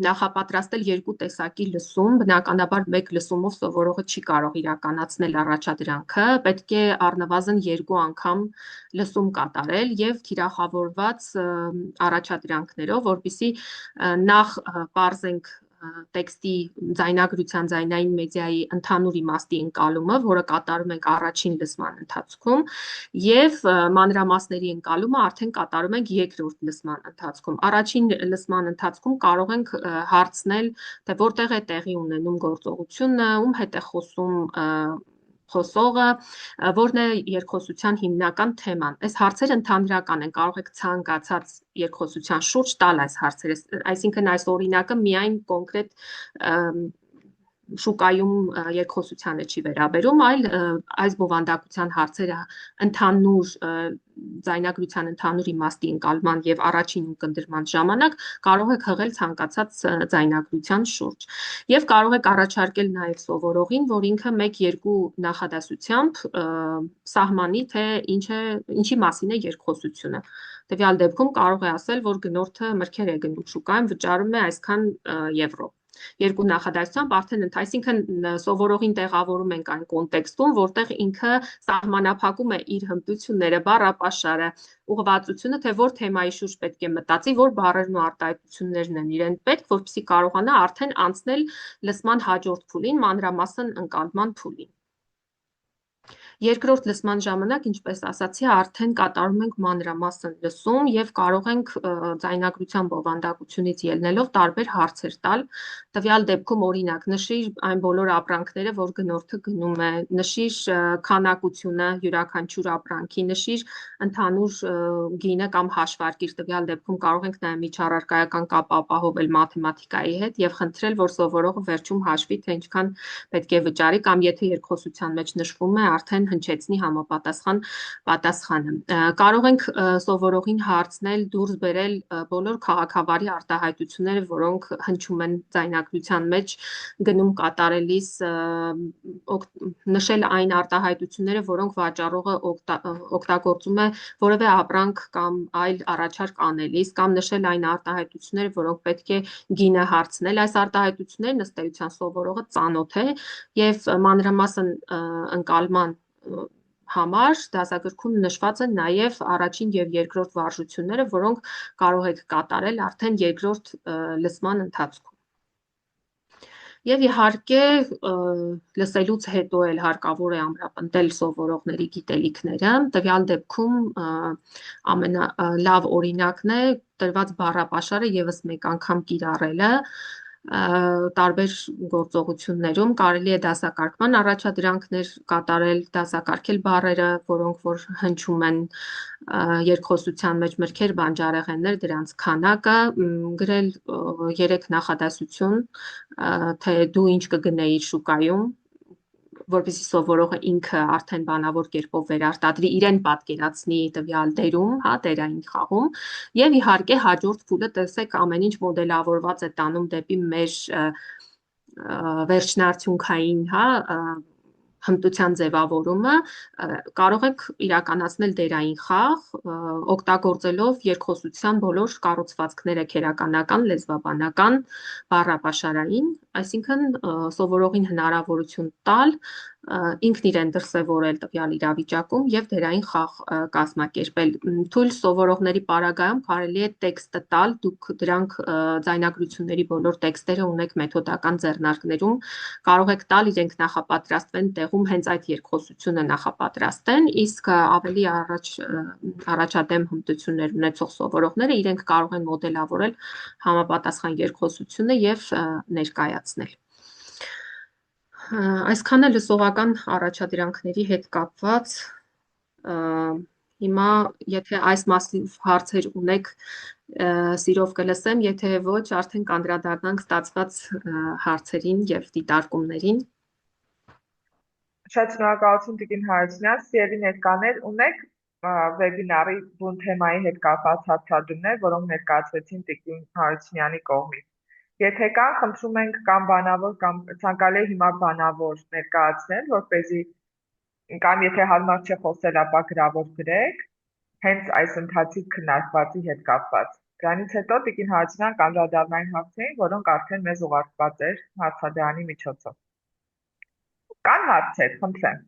նախապատրաստել երկու տեսակի լսում, բնականաբար մեկ լսումով սովորողը չի կարող իրականացնել առաջադրանքը, պետք է առնվազն 2 անգամ լսում կատարել եւ թիրախավորված առաջադրանքներով, որպեսզի նախ պարզենք տեքստի ձայնագրության ձայնային մեդիայի ընդհանուր իմաստի ընկալումը, որը կատարում ենք առաջին լսման ընթացքում, եւ մանրամասների ընկալումը արդեն կատարում ենք երկրորդ լսման ընթացքում։ Առաջին լսման ընթացքում կարող ենք հարցնել, թե որտեղ է տեղի ունենում գործողությունը, ում հետ է խոսում խոսողը, որն է երկխոսության հիմնական թեման։ Այս հարցերը ընդհանրական են, կարող եք ցանկացած երկխոսության շուրջ տալ այս հարցերը, այսինքն այս օրինակը միայն կոնկրետ շուկայում երկխոսությանը չի վերաբերում, այլ այս բովանդակության հարցերը ընդհանուր ձայնագրության ընդհանուր իմաստի ընկալման եւ առաջին ունկնդրման ժամանակ կարող եք հղել ցանկացած ձայնագրության շուրջ եւ կարող եք առաջարկել նաեւ սովորողին, որ ինքը 1-2 նախադասությամբ սահմանի, թե ինչի մասին է երկխոսությունը։ Տվյալ դեպքում կարող է ասել, որ գնորդը մրգեր է գնում շուկայում, վճարում է այսքան եվրո։ 2 նախադասությամբ արդեն այսինքն սովորողին տեղավորում ենք այն կոնտեքստում, որտեղ ինքը սահմանափակում է իր հմտությունները, բառապաշարը, ուղղվածությունը, թե որ թեմայի շուրջ պետք է մտածի, որ բառերն ու արտահայտություններն են իրեն պետք, որպեսզի կարողանա արդեն անցնել լսման հաջորդ փուլին, մանրամասն ընկալման փուլին։ Երկրորդ լսման ժամանակ, ինչպես ասացի, արդեն կատարում ենք մանրամասն լսում եւ կարող ենք ձայնագրության բովանդակությունից ելնելով տարբեր հարցեր տալ։ Տվյալ դեպքում օրինակ նշիր այն բոլոր ապրանքները, որ գնորդը գնում է, նշիր քանակությունը յուրաքանչյուր ապրանքի, նշիր ընդհանուր գինը կամ հաշվարկիր։ Տվյալ դեպքում կարող ենք նաեւ միջառարկայական կապ ապահովել մաթեմատիկայի հետ եւ խնդրել, որ սովորողը վերջում հաշվի, թե ինչքան պետք է վճարի, կամ եթե երկխոսության մեջ նշվում է, արդեն հնչեցնի համապատասխան պատասխանը։ Կարող ենք սովորողին հարցնել դուրս բերել բոլոր քաղաքավարի արտահայտությունները, որոնք հնչում են ձայնագրության մեջ գնում կատարելիս, նշել այն արտահայտությունները, որոնք վաճառողը օգտագործում է որևէ ապրանք կամ այլ առաջարկ անելիս, կամ նշել այն արտահայտությունները, որոնք պետք է գինը հարցնել։ Այս արտահայտություններն ըստ էության սովորողը ծանոթ է եւ մանրամասն ընկալման համար դասագրքում նշված են նաև առաջին եւ երկրորդ վարժությունները, որոնք կարող եք կատարել արդեն երկրորդ լսման ընթացքում։ Եվ իհարկե լսելուց հետո էլ հարկավոր է ամրապնդել սովորողների գիտելիքները։ Տվյալ դեպքում ամենալավ օրինակն է տրված բառապաշարը եւս մեկ անգամ կիրառելը տարբեր գործողություններում կարելի է դասակարգման առաջադրանքներ կատարել, դասակարգել բառերը, որոնք որ հնչում են երկխոսության մեջ, մրգեր, բանջարեղեններ, դրանց քանակը, գրել 3 նախադասություն, թե դու ինչ կգնեիր շուկայում, որպեսզի սովորողը ինքը արդեն բանավոր կերպով վերարտադրի, իրեն պատկերացնի տվյալ դերում, հա, դերային խաղում, եւ իհարկե հաջորդ փուլը տեսեք ամեն ինչ մոդելավորված է տանում դեպի մեր վերջնարդյունքային, հա, հմտության ձևավորումը, կարող եք իրականացնել դերային խաղ, օգտագործելով երկխոսության բոլոր կառուցվածքները քերականական, լեզվաբանական, բառապաշարային, այսինքն սովորողին հնարավորություն տալ ինքն իրեն դրսևորել տվյալ իրավիճակում եւ դերային խաղ կազմակերպել։ Թույլ սովորողների պարագայում կարելի է տեքստը տալ, դուք դրանք ձայնագրությունների բոլոր տեքստերը ունեք մեթոդական ձեռնարկներում, կարող եք տալ, իրենք նախապատրաստվեն տեղում հենց այդ երկխոսությունը նախապատրաստեն, իսկ ավելի առաջադեմ հմտություններ ունեցող սովորողները իրենք կարող են մոդելավորել համապատասխան երկխոսությունը եւ ներկայացնել։ Այսքանը լսողական առաջադրանքների հետ կապված, հիմա եթե այս մասով հարցեր ունեք, սիրով կլսեմ, եթե ոչ, արդեն կանդրադառնանք ստացված հարցերին եւ դիտարկումներին։ Շատ շնորհակալություն Տիկին Հարությունյան, սիրելի ներկաներ, ունեք վեբինարի բուն թեմայի հետ կապված հարցադրումներ, որոնք ներկայացվեցին Տիկին Հարությունյանի կողմից։ Եթե կան, խնդրում ենք կամ բանավոր կամ ցանկալի հիմա բանավոր ներկայացնել, որպեսզի կամ եթե հարմար չէ խոսել, ապա գրավոր գրեք, հենց այս ընթացիկ քննարկվածի հետ կապված։ Դրանից հետո Տիկին Հարությունյան կանդրադառնային հարցերին, որոնք արդեն մեզ ուղարկված էր հարցադրանի միջոցով։ Կան հարցեր, խնդրեմ։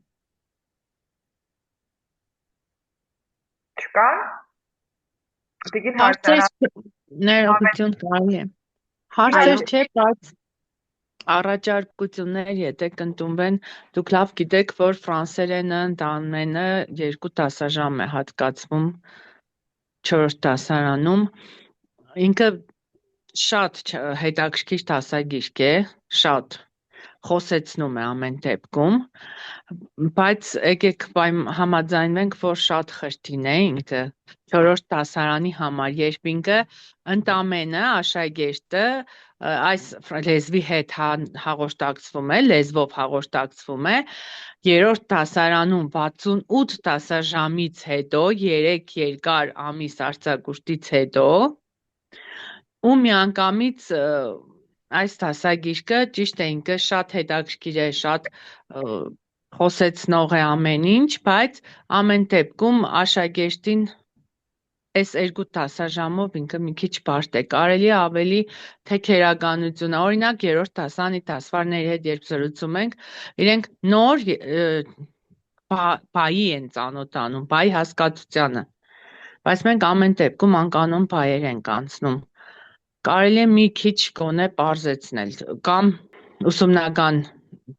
Չկան։ Տիկին Հարությունյան, ներողություն կարելի է։ Հարցեր չէ, բայց առաջարկություններ, եթե կընդունվեն, դուք լավ գիտեք, որ ֆրանսերենը ընդամենը 2 դասաժամ է հատկացվում 4 դասարանում։ Ինքը շատ հետաքրքիր դասագիրք է, շատ խոսեցնում է ամեն դեպքում, բայց եկեք համաձայնվենք, որ շատ խրթին է ինքը 4 դասարանի համար, երբ ինքը ընդամենը աշակերտը այս լեզվի հետ հաղորդակցվում է, լեզվով հաղորդակցվում է, 3-րդ դասարանում 68 դասաժամից հետո, 3 երկար ամիս արձակուրդից հետո, ու միանգամից այս դասագիրքը ճիշտ է, ինքը շատ հետաքրքիր է, շատ խոսեցնող է ամեն ինչ, բայց ամեն դեպքում աշակերտին այս 2 դասաժամով ինքը մի քիչ բարդ է, կարելի է ավելի թեքերականություն, օրինակ 3-րդ դասարանի դասվարների հետ երբ զրուցում ենք, իրենք նոր բայի են ծանոթանում, բայի հասկացությանը, բայց մենք ամեն դեպքում անկանոն բայեր ենք անցնում, կարելի է մի քիչ գոնե պարզեցնել, կամ ուսումնական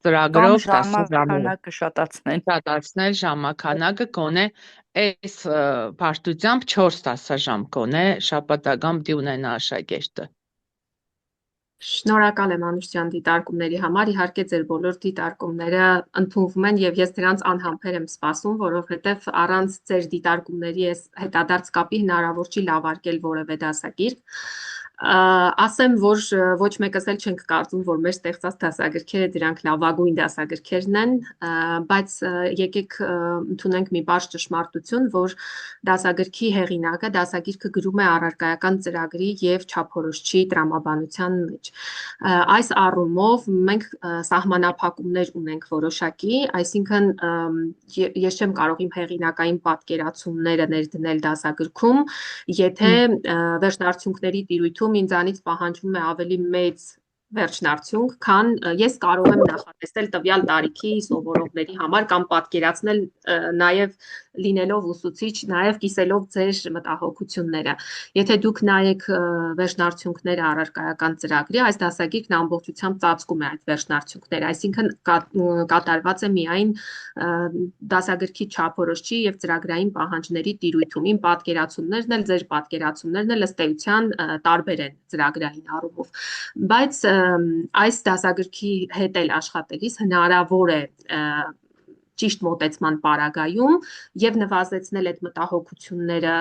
ծրագրով ժամանակը շատացնել ժամանակը գոնե այս բարդությամբ 4 դասաժամ գոնե շաբաթական պիտի ունենա աշակերտը։ Շնորհակալ եմ Անուշյան դիտարկումների համար, իհարկե ձեր բոլոր դիտարկումները ընդունվում են եւ ես դրանց անհամբեր եմ սպասում, որովհետեւ առանց ձեր դիտարկումների այս հետադարձ կապի հնարավոր չի լավարկել որևէ դասագիրք։ Ասեմ, որ ոչ մեկս էլ չենք կարծում, որ մեր ստեղծած դասագրքերը դրանք լավագույն դասագրքերն են, բայց եկեք ընդունենք մի բարձ ճշմարտություն, որ դասագրքի հեղինակը դասագիրքը գրում է առարկայական ծրագրի եւ չափորոշչի տրամաբանության մեջ։ Այս առումով մենք սահմանափակումներ ունենք որոշակի, այսինքն ես չեմ կարող իմ հեղինակային պատկերացումները ներդնել դասագրքում, եթե վերջնարդյունքների տիրույթում ինձանից պահանջվում է ավելի մեծ վերջնարդյունք, քան ես կարող եմ նախատեսել տվյալ տարիքի սովորողների համար կամ պատկերացնել նաև լինելով ուսուցիչ, նաև կիսելով ձեր մտահոգությունները։ Եթե դուք նայեք վերջնարդյունքները առարկայական ծրագրի, այս դասագիրքն ամբողջությամբ ծածկում է այդ վերջնարդյունքները, այսինքն կատարված է միայն դասագրքի չափորոշչի եւ ծրագրային պահանջների տիրույթում։ Իմ պատկերացումներն էլ, ձեր պատկերացումներն էլ ըստ էության տարբեր են ծրագրային առումով, բայց այս դասագրքի հետ էլ աշխատելիս հնարավոր է ճիշտ մոտեցման պարագայում եւ նվազեցնել այդ մտահոգությունները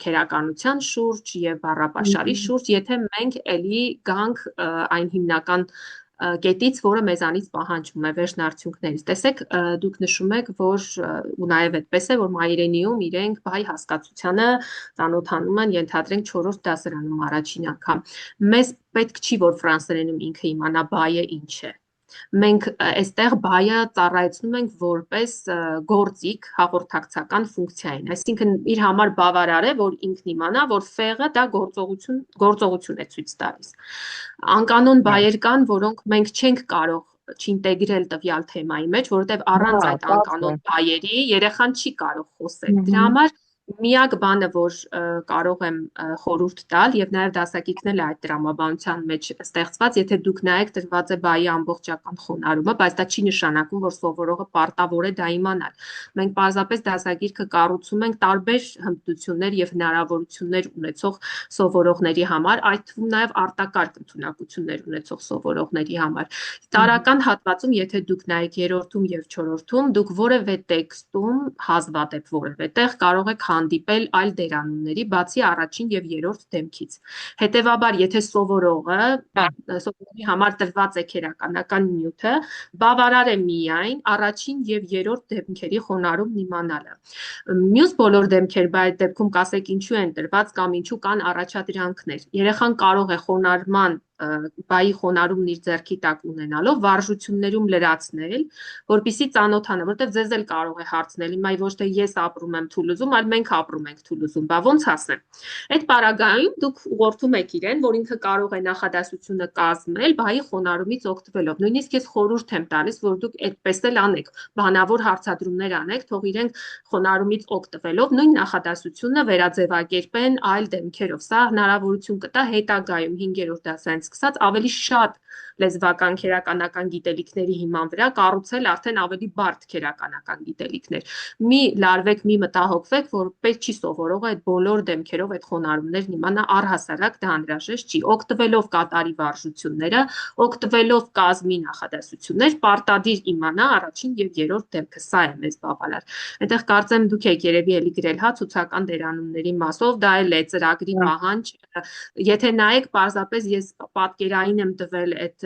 քերականության շուրջ եւ բառապաշարի շուրջ, եթե մենք ելի գանք այն հիմնական կետից, որը մեզանից պահանջվում է վերջնարդյունքներից։ Տեսեք, դուք նշում եք, որ ու նաև այդպես է, որ մայրենիում իրենք բայ հասկացությանը ծանոթանում են, ենթադրենք 4-րդ դասարանում առաջին անգամ։ Մեզ պետք չի, որ ֆրանսերենում ինքը իմանա բայը ինչ է։ Մենք այստեղ բայը ծառայեցնում ենք որպես գործիք հաղորդակցական ֆունկցիային, այսինքն իր համար բավարար է, որ ինքն իմանա, որ ֆեղը դա գործողություն է ցույց տալիս։ Անկանոն բայեր կան, որոնք մենք չենք կարող չինտեգրել տվյալ թեմայի մեջ, որովհետև առանց այդ անկանոն բայերի երեխան չի կարող խոսել։ Դրա համար միակ բանը, որ կարող եմ խորհուրդ տալ, եւ նաեւ դասակիցն էլ այդ տրամաբանության մեջ ստեղծված, եթե դուք նայեք տրված է բայի ամբողջական խոնարհումը, բայց դա չի նշանակում, որ սովորողը պարտավոր է դա իմանալ։ Մենք պարզապես դասագիրքը կառուցում ենք տարբեր հմտություններ եւ հնարավորություններ ունեցող սովորողների համար, այդ թվում նաեւ արտակարգ ընդունակություններ ունեցող սովորողների համար։ Տարական հատվածում, եթե դուք նայեք 3-րդում եւ 4-րդում, դուք որևէ տեքստում հազվադեպ որևէ տեղ կարող եք հանդիպել այլ դերանունների, բացի առաջին եւ երրորդ դեմքից։ Հետևաբար, եթե սովորողի համար տրված է քերականական նյութը, բավարար է միայն առաջին եւ երրորդ դեմքերի խոնարհումն իմանալը։ Մյուս բոլոր դեմքեր, բայց այդ դեպքում կասեք ինչու են տրված կամ ինչու կան առաջադրանքներ։ Երեխան կարող է խոնարհման բայի խոնարհումն իր ձեռքի տակ ունենալով վարժություններում լրացնել, որպեսզի ծանոթանա, որտեղ ձեզ էլ կարող է հարցնել, հիմա ոչ թե ես ապրում եմ Թուլուզում, այլ մենք ապրում ենք Թուլուզում, բա ոնց ասեմ։ Այդ պարագայում դուք ուղղորդում եք իրեն, որ ինքը կարող է նախադասությունը կազմել բայի խոնարհումից օգտվելով։ Նույնիսկ ես խորհուրդ եմ տալիս, որ դուք այդպես էլ անեք, բանավոր հարցադրումներ անեք, թող իրենք խոնարհումից օգտվելով նույն նախադասությունը վերաձևակերպեն այլ դեմքերով։ Սա հնարավորություն կտա հետագայում 5-րդ դասից սկսած ավելի շատ լեզվական քերականական գիտելիքների հիման վրա կառուցել արդեն ավելի բարդ քերականական գիտելիքներ։ Մի լարվեք, մի մտահոգվեք, որ պետք չի սովորողը այդ բոլոր դեմքերով այդ խոնարհումներն իմանա, առհասարակ դա անհրաժեշտ չի։ Օգտվելով կատարի վարժությունները, օգտվելով կազմի նախադասություններ, պարտադիր իմանա առաջին եւ երրորդ դեմքը, սա է մեզ բավարար։ Այնտեղ կարծեմ դուք եք երևի էլի գրել, հա, ցուցական դերանունների մասով, դա էլ է ծրագրի պահանջ։ Եթե նայեք, պարզապես ես պատկերային եմ տվել այդ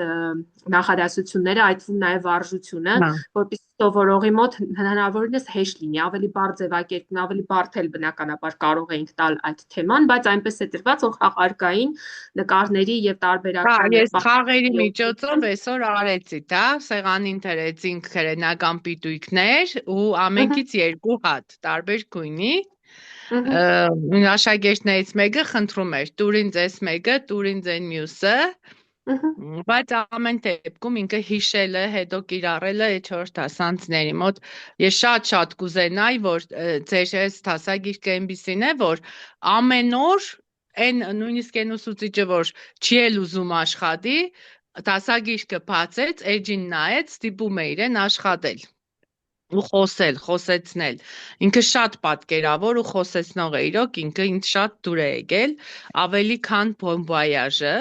նախադասությունները, այդ թվում նաև վարժությունը, որպեսզի սովորողի մոտ հնարավորինս հեշտ լինի, ավելի բարդ ձևակերպում, ավելի բարդ էլ բնականաբար կարող էինք տալ այդ թեման, բայց այնպես է տրված, որ խաղարկային նկարների եւ տարբերական Ես խաղերի միջոցով այսօր արեցի, դա սեղանին դրեցինք քրենական պիտույքներ ու ամենքից 2 հատ տարբեր գույնի աշակերտներից մեկը խնդրում էր տուր ինձ այս մեկը, տուր ինձ այն մյուսը, բայց ամեն դեպքում ինքը հիշելը, հետո կիրառելը 4 դասանցների մոտ ես շատ կուզենայի, որ ձեր այս դասագիրքը այնպիսին է, որ ամեն օր այն նույնիսկ այն ուսուցիչը, որ չի էլ ուզում աշխատի, դասագիրքը բացեց, էջին նայեց, ստիպում է իրեն աշխատել ու խոսեցնել։ Ինքը շատ պատկերավոր ու խոսեցնող է, իրոք ինքը ինձ շատ դուր է եկել, ավելի քան բոմբոյաժը,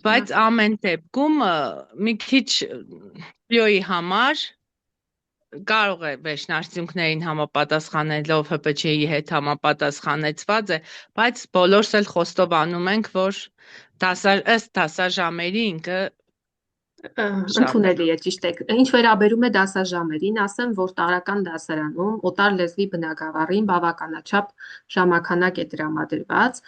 բայց ամեն դեպքում մի քիչ պլյոյի համար կարող է վերջնարդյունքներին համապատասխանելով ՀՊՉ-ի հետ համապատասխանեցված է, բայց բոլորս էլ խոստովանում ենք, որ ըստ դասաժամերի ինքը ընդունելի է, ճիշտ է։ Ինչ վերաբերում է դասաժամերին, ասեմ, որ տարական դասարանում օտար լեզվի բնագավառին բավականաչափ ժամականակ է տրամադրված,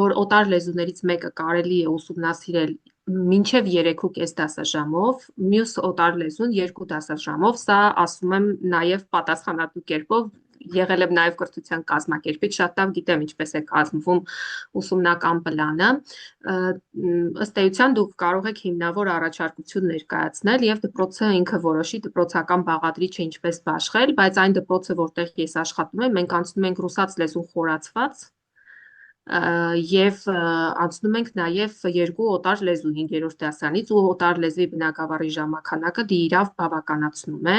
որ օտար լեզուներից մեկը կարելի է ուսումնասիրել մինչև 3.5 դասաժամով, մյուս օտար լեզուն 2 դասաժամով, սա ասում եմ նաև պատասխանատու կերպով, եղել եմ նաև կրթության կազմակերպիչ, շատ լավ գիտեմ ինչպես է կազմվում ուսումնական պլանը, ըստ էության դուք կարող եք հիմնավոր առաջարկություն ներկայացնել եւ դպրոցը ինքը որոշի դպրոցական բաղադրիչը ինչպես բաշխել, բայց այն դպրոցը, որտեղ ես աշխատում եմ, մենք անցնում ենք ռուսաց լեզուն խորացված եւ անցնում ենք նաեւ 2 օտար լեզու 5-րդ դասարանից ու օտար լեզվի բնագավառի ժամանականակը դիրավ բավականացնում է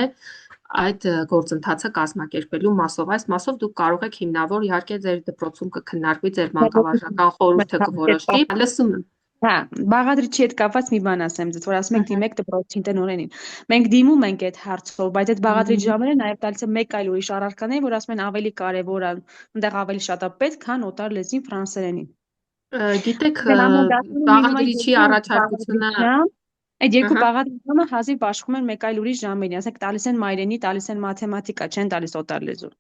այդ գործընթացը կազմակերպելու մասով։ Այս մասով դուք կարող եք հիմնավոր, իհարկե ձեր դպրոցում կքննարկվի, ձեր մանկավարժական խորհուրդը կորոշի, լսում եմ։ Հա, բաղադրիչի հետ կապված մի բան ասեմ ձեզ, որ ասում եք դիմեք դպրոցին տնօրենին։ Մենք դիմում ենք այդ հարցով, բայց այդ բաղադրիչ ժամերը նաև տալիս է մեկ այլ ուրիշ առարկաներ, որ ասում են ավելի կարևոր է, այնտեղ ավելի շատ է պետք, քան օտար լեզվին ֆրանսերենին։ Գիտեք, բաղադրիչի առաջարկությունը այդ 2 բաղադրիչը հազիվ բաշխում են մեկ այլ ուրիշ ժամերին, ասենք տալիս են մայրենի, տալիս են մաթեմատիկա, չեն տալիս օտար լեզու։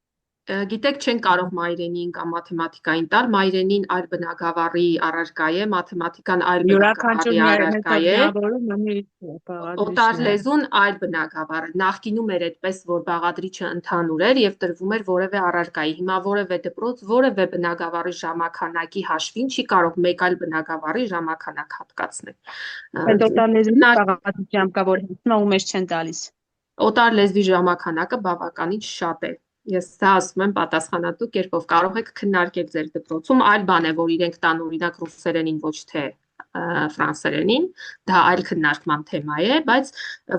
Գիտեք, չեն կարող մայրենին կամ մաթեմատիկային տալ, մայրենին այլ բնագավառի առարկա է, մաթեմատիկան այլ բնագավառի առարկա է, օտար լեզուն այլ բնագավառ է։ Նախկինում էր այդպես, որ բաղադրիչը ընդհանուր էր եւ տրվում էր որևէ առարկայի։ Հիմա որևէ դպրոց, որևէ բնագավառի ժամանականակի հաշվին չի կարող մեկ այլ բնագավառի ժամականակ հատկացնել։ Օտար լեզուն բաղադրիչությամբ կա, որ հիմա ու մեզ չեն տալիս։ Օտար լեզվի ժամանականակը բավականին շատ է։ Ես դա ասում եմ պատասխանատու կերպով, կարող եք քննարկել ձեր դպրոցում, այլ բան է, որ իրենք տան օրինակ ռուսերենին, ոչ թե ֆրանսերենին, դա այլ քննարկման թեմա է, բայց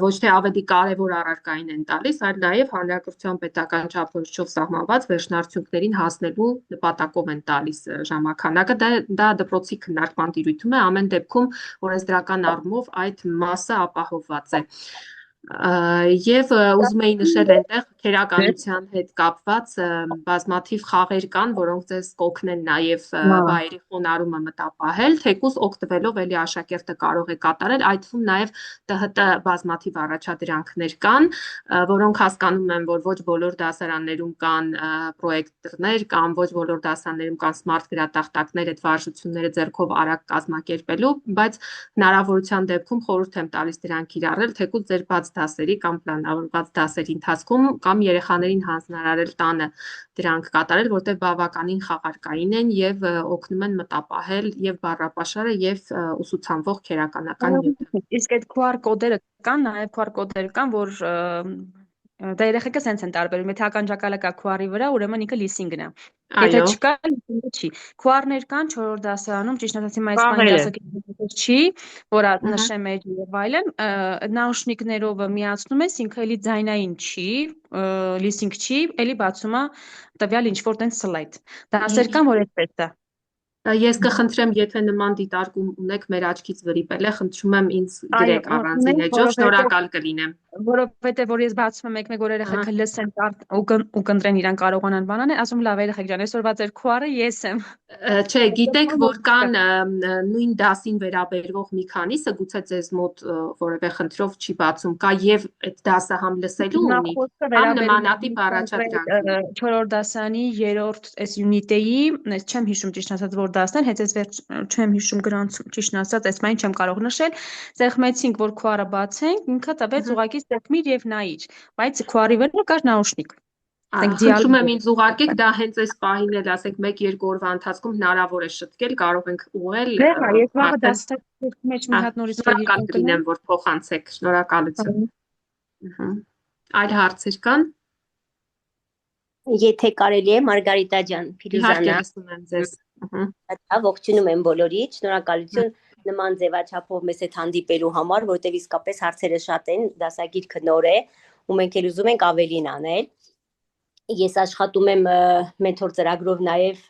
ոչ թե ավելի կարևոր առարկային են տալիս, այլ նաև հանրակրթության պետական չափորոշիչով սահմանված վերջնարդյունքներին հասնելու նպատակով են տալիս ժամանականակը, դա դպրոցի քննարկման տիրույթում է, ամեն դեպքում օրենսդրական առումով այդ մասը ապահովված է։ Եվ ուզում էի նշել այնտեղ քերականության հետ կապված բազմաթիվ խաղեր կան, որոնք ձեզ կօգնեն նաև վայրի խոնարհումը մտապահել, թեկուզ օգտվելով էլի աշակերտը կարող է կատարել, այդ թվում նաև ՏՀՏ բազմաթիվ առաջադրանքներ կան, որոնք հասկանում են, որ ոչ բոլոր դասարաններում կան պրոյեկտորներ կամ ոչ բոլոր դասարաններում կան սմարթ գրատախտակներ այդ վարժությունները ձեռքով արագ կազմակերպելու, բայց հնարավորության դեպքում խորհուրդ եմ տալիս դրանք կիրառել, թեկուզ ձեր բաց դասերի կամ պլանավորված դասերի ընթացքում կամ երեխաներին հանձնարարել տանը դրանք կատարել, որտեղ բավականին խաղարկային են եւ օգնում են մտապահել եւ բառապաշարը եւ ուսուցանվող քերականական նյութը։ Իսկ այդ QR կոդերը կան, նաև QR կոդեր կան, որ դա երեխեքը սենց են տարբերում, եթե ականջակալը կա QR-ի վրա, ուրեմն ինքը լիսինգն է։ Եթե չկա, լիսինգը չի։ QR-ներ կան 4-րդ դասարանում, ճիշտ ասած հիմա իսպաների դասը չի, որ նշեմ էջ եւ այլն, նաուշնիկներով միացնում ես, ինքը էլի ձայնային չի, լիսինգ չի, էլի բացում է տվյալ ինչ-որ տենց սլայդ։ Դասեր կան, որ այդպես է։ Ես կխնդրեմ, եթե նման դիտարկում ունեք, մեր աչքից վրիպել է, խնդրում եմ ինձ գրեք առանձին էջով, շնորհակալ կլինեմ։ Որովհետև որ ես բացում եմ մեկ-մեկ որ երեխեքը լսեն ու կընտրեն իրան կարողանան բանանել, ասում լավ երեխեք ջան, այսօրվա ձեր QR-ը ես եմ։ Չէ, գիտեք, որ կան նույն դասին վերաբերվող մի քանիսը, գուցե ձեզ մոտ որևէ խնդրով չի բացում, կա եւ այդ դասը համ լսելու ունի, համ նմանատիպ առաջադրանք։ 4-րդ դասանի 3-րդ այս յունիտեի, ես չեմ հիշում ճիշտ ասած որ դասն էր, հետո ես չեմ հիշում գրանցում, ճիշտ ասած, այս մայն չեմ կարող նշել, ծեղմեցինք, որ QR-ը բացենք, ինքը տվեց ուղղակի ծեղմիր եւ նայիր, բայց QR-ի վրա կար նաուշնիկ։ Խնդրում եմ ինձ ուղարկեք, դա հենց այս պահին էլ ասենք 1-2 օրվա ընթացքում հնարավոր է շտկել, կարող ենք ուղղել։ Ես վաղը դասի մեջ մի հատ նորից շնորհակալ կլինեմ, որ փոխանցեք, շնորհակալություն։ Այլ հարցեր կան։ Եթե կարելի է, Մարգարիտա ջան, Փիրուզանա։ Լսում եմ ձեզ։ Ողջունում եմ բոլորիդ, շնորհակալություն նման ձևաչափով մեզ հետ հանդիպելու համար, որտեղ իսկապես հարցերը շատ են, դասագիրքը նոր է, ու մենք էլ ուզում ենք ավելին անել։ Ես աշխատում եմ մենթոր ծրագրով նաև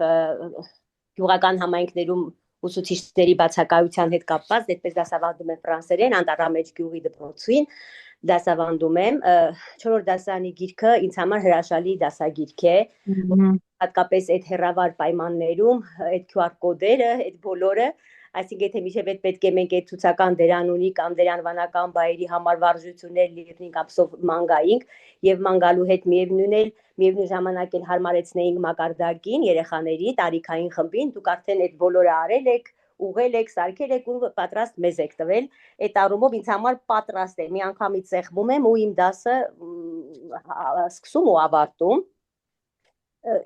գյուղական համայնքներում ուսուցիչների բացակայության հետ կապված, այդպես դասավանդում եմ ֆրանսերեն, Անտառամեջ գյուղի դպրոցին դասավանդում եմ, 4-րդ դասարանի գիրքը ինձ համար հրաշալի դասագիրք է, հատկապես այդ հեռավար պայմաններում, այդ QR կոդերը, այդ բոլորը, այսինքն եթե միշտ պետք է մենք այդ ցուցական դերանունի կամ դերանվանական բայերի համար վարժություններ լիռնենք ափսով մանգայինք եւ մանգալու հետ միևնույն ժամանակ էլ հարմարեցնեինք մակարդակին երեխաների տարիքային խմբին, դուք արդեն այդ բոլորը արել եք, ուղղել եք, սարքել եք ու պատրաստ մեզ եք տվել, այդ առումով ինձ համար պատրաստ է, մի անգամից սեղմում եմ ու իմ դասը սկսում ու ավարտում,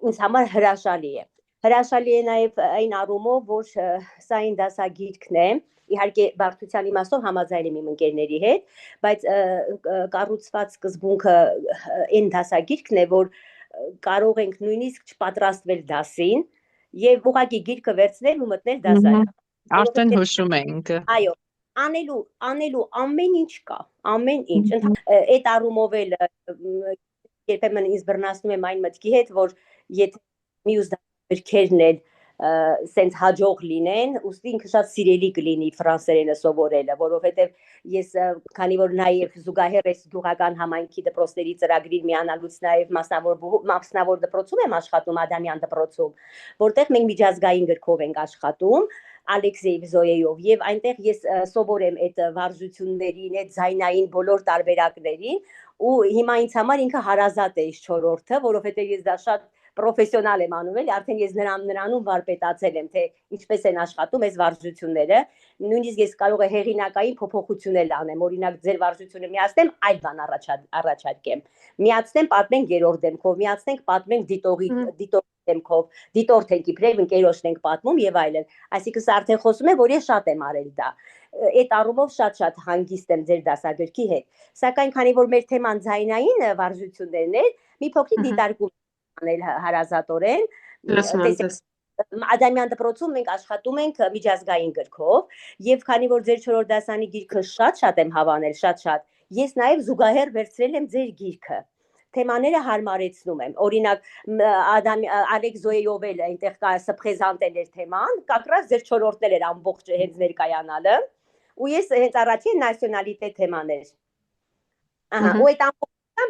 ինձ համար հրաշալի է։ Հրաշալի է նաև այն առումով, որ սա այն դասագիրքն է, իհարկե բարդության իմաստով համաձայն եմ իմ ընկերների հետ, բայց կառուցված սկզբունքը այն դասագիրքն է, որ կարող ենք նույնիսկ չպատրաստվել դասին եւ ուղղակի գիրքը վերցնել ու մտնել դասարան։ Արդեն հուշում ենք։ Այո, անելու ամեն ինչ կա, ամեն ինչ։ Այդ առումով էլ երբեմն ինձ բռնացնում եմ այն մտքի հետ, որ եթե մյուս դասերքերն էլ սենց հաջող լինեն, ուստի ինքը շատ սիրելի կլինի ֆրանսերենը սովորելը, որովհետև ես քանի որ նաև զուգահեռ ես գյուղական համայնքի դպրոցների ծրագրին միանալուց նաև մասնավոր դպրոցում եմ աշխատում, Ադամյան դպրոցում, որտեղ մենք միջազգային գրքով ենք աշխատում, Ալեքսեև Զոյեյով, եւ այնտեղ ես սովորեմ այդ վարժություններին, այդ ձայնային բոլոր տարբերակներին, ու հիմա ինձ համար ինքը հարազատ է 4-րդը, որովհետև ես դա շատ պրոֆեսիոնալ եմ անում, էլի, արդեն ես նրանում վարպետացել եմ, թե ինչպես են աշխատում այս վարժությունները, նույնիսկ ես կարող եմ հեղինակային փոփոխություններ անեմ, օրինակ ձեր վարժությունը միացնեմ, այլ բան առաջարկեմ, միացնեմ պատմենք երրորդ դեմքով, միացնենք պատմենք դիտողի դեմքով, դիտորդ ենք իբրև ընկերոջն ենք պատմում եւ այլն, այսինքն սա արդեն խոսում է, որ ես շատ եմ արել դա, այդ առումով շատ հանգիստ եմ ձեր դասագրքի հետ, սակայն քանի որ մեր թեման ձայնային վարժություններն էր, մի փոքրիկ դիտարկում անել հարազատորեն, Ադամյան դպրոցում մենք աշխատում ենք միջազգային գրքով եւ քանի որ ձեր 4-րդ դասանի գիրքը շատ եմ հավանել, շատ, ես նաեւ զուգահեռ վերցրել եմ ձեր գիրքը, թեմաները հարմարեցնում եմ, օրինակ Ալեքս Զոյեյով էլ այնտեղ կա սպրեզանտել էր թեման, կակրած ձեր 4-րդն էր ամբողջ հենց ներկայանալը, ու ես հենց առաջին նացիոնալիտետ թեմաներ, ու այդ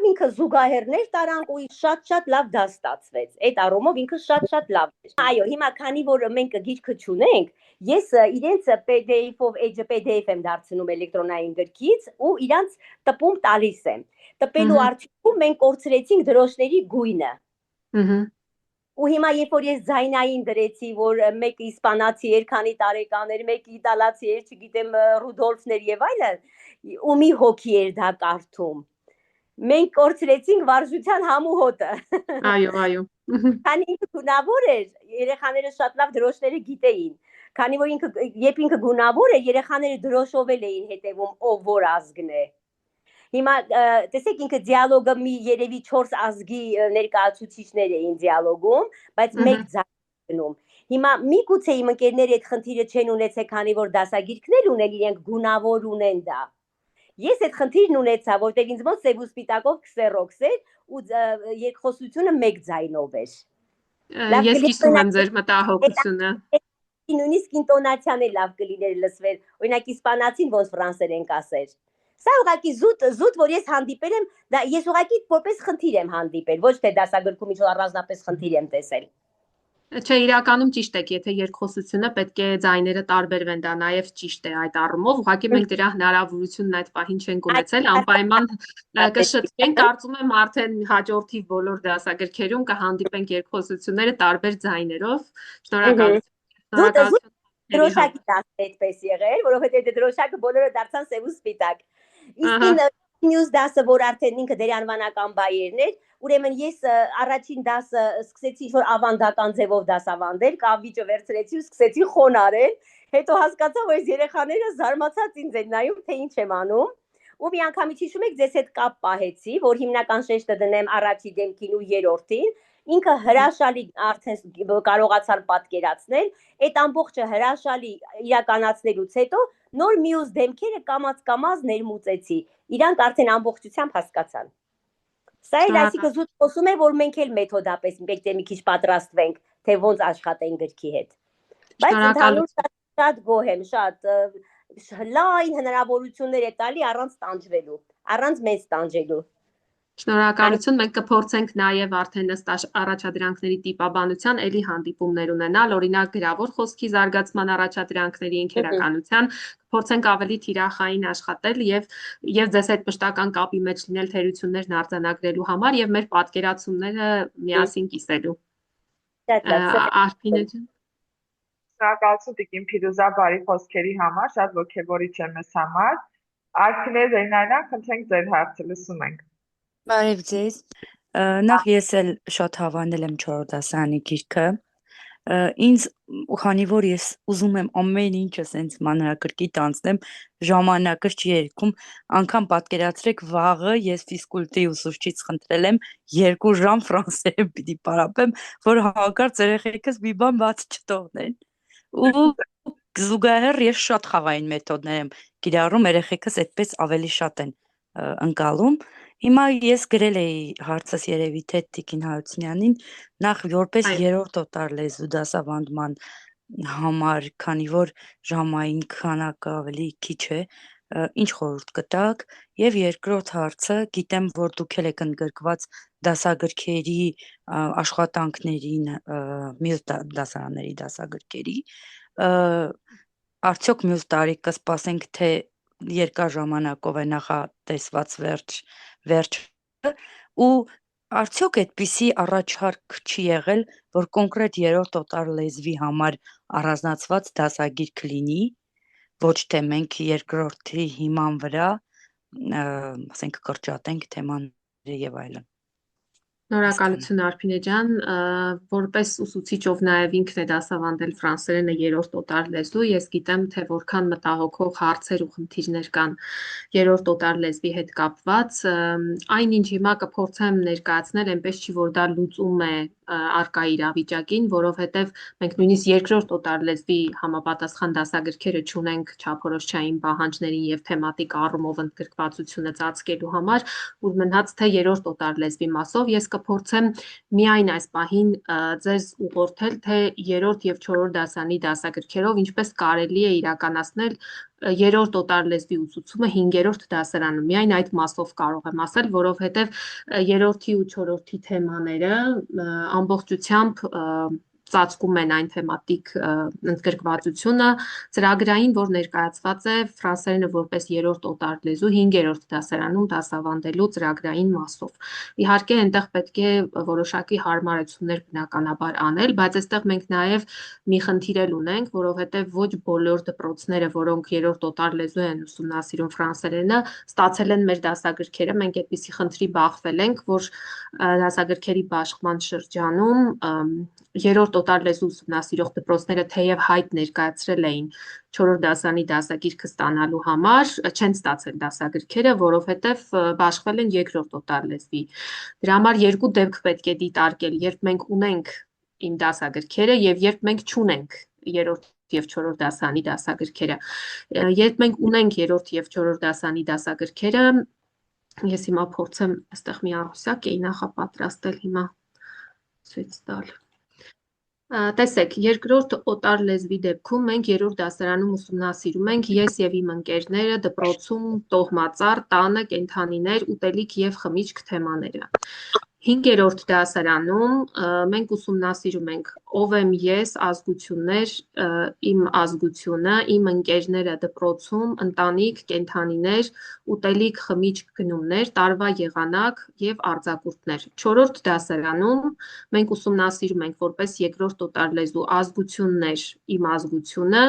ինքը զուգահեռներ տարանք ու շատ լավ դա ստացվեց, այդ առումով ինքը շատ լավ էր, այո, հիմա քանի որ մենք գիրքը չունենք, ես իրենց PDF եմ դարձնում էլեկտրոնային գրքից ու իրանց տպում տալիս եմ, տպելու արդյունքում մենք կորցրեցինք դրոշների գույնը, ու հիմա երբ որ ես ձայնային դրեցի, որ մեկը իսպանացի էր, քանի տարեկան էր, մեկը իտալացի էր, չգիտեմ Ռուդոլֆներ եւ այլն, ու մի հոգի էր դա կարդում, մենք կորցրեցինք վարժության համու հոտը, այո, քանի ինքը գունավոր էր, երեխաները շատ լավ դրոշները գիտեին, քանի որ երբ ինքը գունավոր էր, երեխաները դրոշով էին հետևում, ով որ ազգն է, հիմա տեսեք ինքը դիալոգը մի երևի 4 ազգի ներկայացուցիչներ էին դիալոգում, բայց մեկ ձայնում, հիմա միգուցե իմ ընկերները այդ խնդիրը չեն ունեցել, քանի որ դասագիրքներ ունեն, իրենք գունավոր ունեն դա, ես այդ խնդիրն ունեցա, որտեղ ինձ մոտ սև ու սպիտակով քսերոքս էր ու երկխոսությունը մեկ ձայնով էր, ես կիսում եմ ձեր մտահոգությունը, նույնիսկ ինտոնացիան էլ լավ կլիներ լսվեր, օրինակ իսպանացին ոնց ֆրանսերեն կասեր, սա ուղղակի զուտ, որ ես հանդիպել եմ, ես ուղղակի որպես խնդիր եմ հանդիպել, ոչ թե դասագրքում ինչ-որ առանձնապես խնդիր եմ տեսել, Չէ, իրականում ճիշտ եք, եթե երկխոսությունը պետք է ձայները տարբերվեն, դա նաև ճիշտ է այդ առումով, ուղղակի մենք դրա հնարավորությունն այդ պահին չենք ունեցել, անպայման կշտկենք, կարծում եմ արդեն հաջորդի բոլոր դասագրքերում կհանդիպենք երկխոսությունները տարբեր ձայներով, շնորհակալություն։ Դրոշակի դասը այդպես եղել, որովհետև դրոշակը բոլորը դարձան սև ու սպիտակ, իսկ News դասը, որ արդեն ինքը դերանվանական բայերն էր, ուրեմն ես առաջին դասը սկսեցի որ ավանդական ձևով դասավանդել, կավիճը վերցրեցի ու սկսեցի խոնարել, հետո հասկացա, որ այս երեխաները զարմացած ինձ են նայում, թե ինչ եմ անում, ու մի անգամից հիշում եք, ձեզ հետ կապ պահեցի, որ հիմնական շեշտը դնեմ առաջի դեմքին ու երրորդին, ինքը հրաշալի արդեն կարողացան պատկերացնել, այդ ամբողջը հրաշալի իրականացնելուց հետո նոր մյուս դեմքերը կամաց ներմուծեցի, իրանք արդեն ամբողջությամբ հասկացան։ Սա էլ այսինքն զուտ խոսում է, որ մենք էլ մեթոդապես պետք է մի քիչ պատրաստվենք, թե ոնց աշխատենք գրքի հետ։ Բայց ընդհանուր շատ գոհ եմ, շատ լայն հնարավորություններ է տալի առանց տանջվելու, առանց մեզ տանջելու։ Շնորհակալություն, մենք կփորձենք նաև արդեն ըստ առաջադրանքների տիպաբանության էլի հանդիպումներ ունենալ, օրինակ գրավոր խոսքի զարգացման առաջադրանքների ընկերականության, փորձենք ավելի թիրախային աշխատել եւ ձեզ հետ մշտական կապի մեջ լինել թերություններն արձանագրելու համար եւ մեր պատկերացումները միասին կիսելու։ Արփինե ջան։ Շնորհակալություն Տիկին Փիրուզա բարի խոսքերի համար, շատ ոգևորիչ է մեզ համար։ Արփինե Զեյնալյան, խնդրենք ձեր հարցը լսում ենք։ Բարև ձեզ, նախ ես էլ շատ հավանել եմ 4-րդ դասարանի գիրքը, ինձ քանի որ ես ուզում եմ ամեն ինչը սենց մանրակրկիտ անցնեմ, ժամանակը չի երիքում, անգամ պատկերացրեք վաղը ես ֆիզկուլտի ուսուցչից խնդրել եմ 2 ժամ ֆրանսերեն պիտի պարապեմ, որ հանկարծ երեխեքս մի բան բաց չթողնեն, ու զուգահեռ ես շատ խաղային մեթոդներ եմ կիրառում, երեխեքս այդպես ավելի շատ են ընկալում, հիմա ես գրել էի հարցս երևի թե Տիկին Հարությունյանին, նախ որպես 3-րդ օտար լեզու դասավանդման համար, քանի որ ժամային քանակը ավելի քիչ է, ինչ խորհուրդ կտաք, եւ երկրորդ հարցը, գիտեմ, որ դուք էլ եք ընդգրկված դասագրքերի աշխատանքներին, մյուս դասարանների դասագրքերի, արդյոք մյուս տարի կսպասենք, թե երկար ժամանակով է նախատեսված վերջը ու Արդյոք այդպիսի առաջարկ չի եղել, որ կոնկրետ երրորդ օտար լեզվի համար առանձնացված դասագիր կլինի, ոչ թե մենք երկրորդի հիման վրա, ասենք կրճատենք թեմաները եւ այլն։ Շնորհակալություն Արփինե ջան, որպես ուսուցիչ, ով նաև ինքն է դասավանդել ֆրանսերենը երրորդ օտար լեզու, ես գիտեմ, թե որքան մտահոգող հարցեր ու խնդիրներ կան երրորդ օտար լեզվի հետ կապված։ Այնինչ հիմա կփորձեմ ներկայացնել, այնպես չի, որ դա լուծում է արկա իրավիճակին, որովհետև մենք նույնիսկ երկրորդ օտար լեզվի համապատասխան դասագրքերը չունենք չափորոշչային պահանջներին եւ թեմատիկ առումով ընդգրկվածությունը ծածկելու համար, ու մնաց թե երրորդ օտար լեզվի մասով ես կփորձեմ միայն այս պահին ձեզ ուղղորդել, թե երրորդ եւ չորրորդ դասանի դասագրքերով ինչպես կարելի է իրականացնել երրորդ օտար լեզվի ուսուցումը 5-րդ դասարանում։ Միայն այդ մասով կարող եմ ասել, որովհետև երրորդի ու չորրորդի թեմաները ամբողջությամբ ծածկում են այն թեմատիկ ընդգրկվածությունը ծրագրային, որ ներկայացված է ֆրանսերենը որպես երրորդ օտար լեզու 5-րդ դասարանում դասավանդելու ծրագրային մասով։ Իհարկե, այնտեղ պետք է որոշակի հարմարեցումներ բնականաբար անել, բայց այստեղ մենք նաև մի խնդիր էլ ունենք, որովհետև ոչ բոլոր դպրոցները, որոնք երրորդ օտար լեզու են ուսումնասիրում ֆրանսերենը, ստացել են մեր դասագրքերը։ Մենք այդպիսի խնդրի բախվել ենք, որ դասագրքերի բաշխման շրջանում երրորդ օտար լեզու ուսումնասիրող դպրոցները թեև հայտ ներկայացրել էին չորրորդ դասանի դասագիրքը ստանալու համար, չեն ստացել դասագրքերը, որովհետև բաշխվել են երկրորդ օտար լեզվի։ Դրա համար երկու դեպք պետք է դիտարկել, երբ մենք ունենք իմ դասագրքերը եւ երբ մենք չունենք երրորդ եւ չորրորդ դասանի դասագրքերը։ Երբ մենք ունենք երրորդ եւ չորրորդ դասանի դասագրքերը, ես հիմա փորձեմ այստեղ մի առուսյակ էի նախապատրաստել հիմա ցույց տալ։ Տեսեք, երկրորդ օտար լեզվի դեպքում մենք երրորդ դասարանում ուսումնասիրում ենք ես եւ իմ ընկերները դպրոցում տոհմածառ, տանը, կենդանիներ, ուտելիք եւ խմիչք թեմաները։ 5-րդ դասարանում մենք ուսումնասիրում ենք ով եմ ես, ազգություններ, իմ ազգությունը, իմ ընկերները դպրոցում, ընտանիք, կենդանիներ, ուտելիք, խմիչք, գնումներ, տարվա եղանակ եւ արձակուրդներ։ 4-րդ դասարանում մենք ուսումնասիրում ենք որպես երկրորդ օտար լեզու ազգություններ, իմ ազգությունը,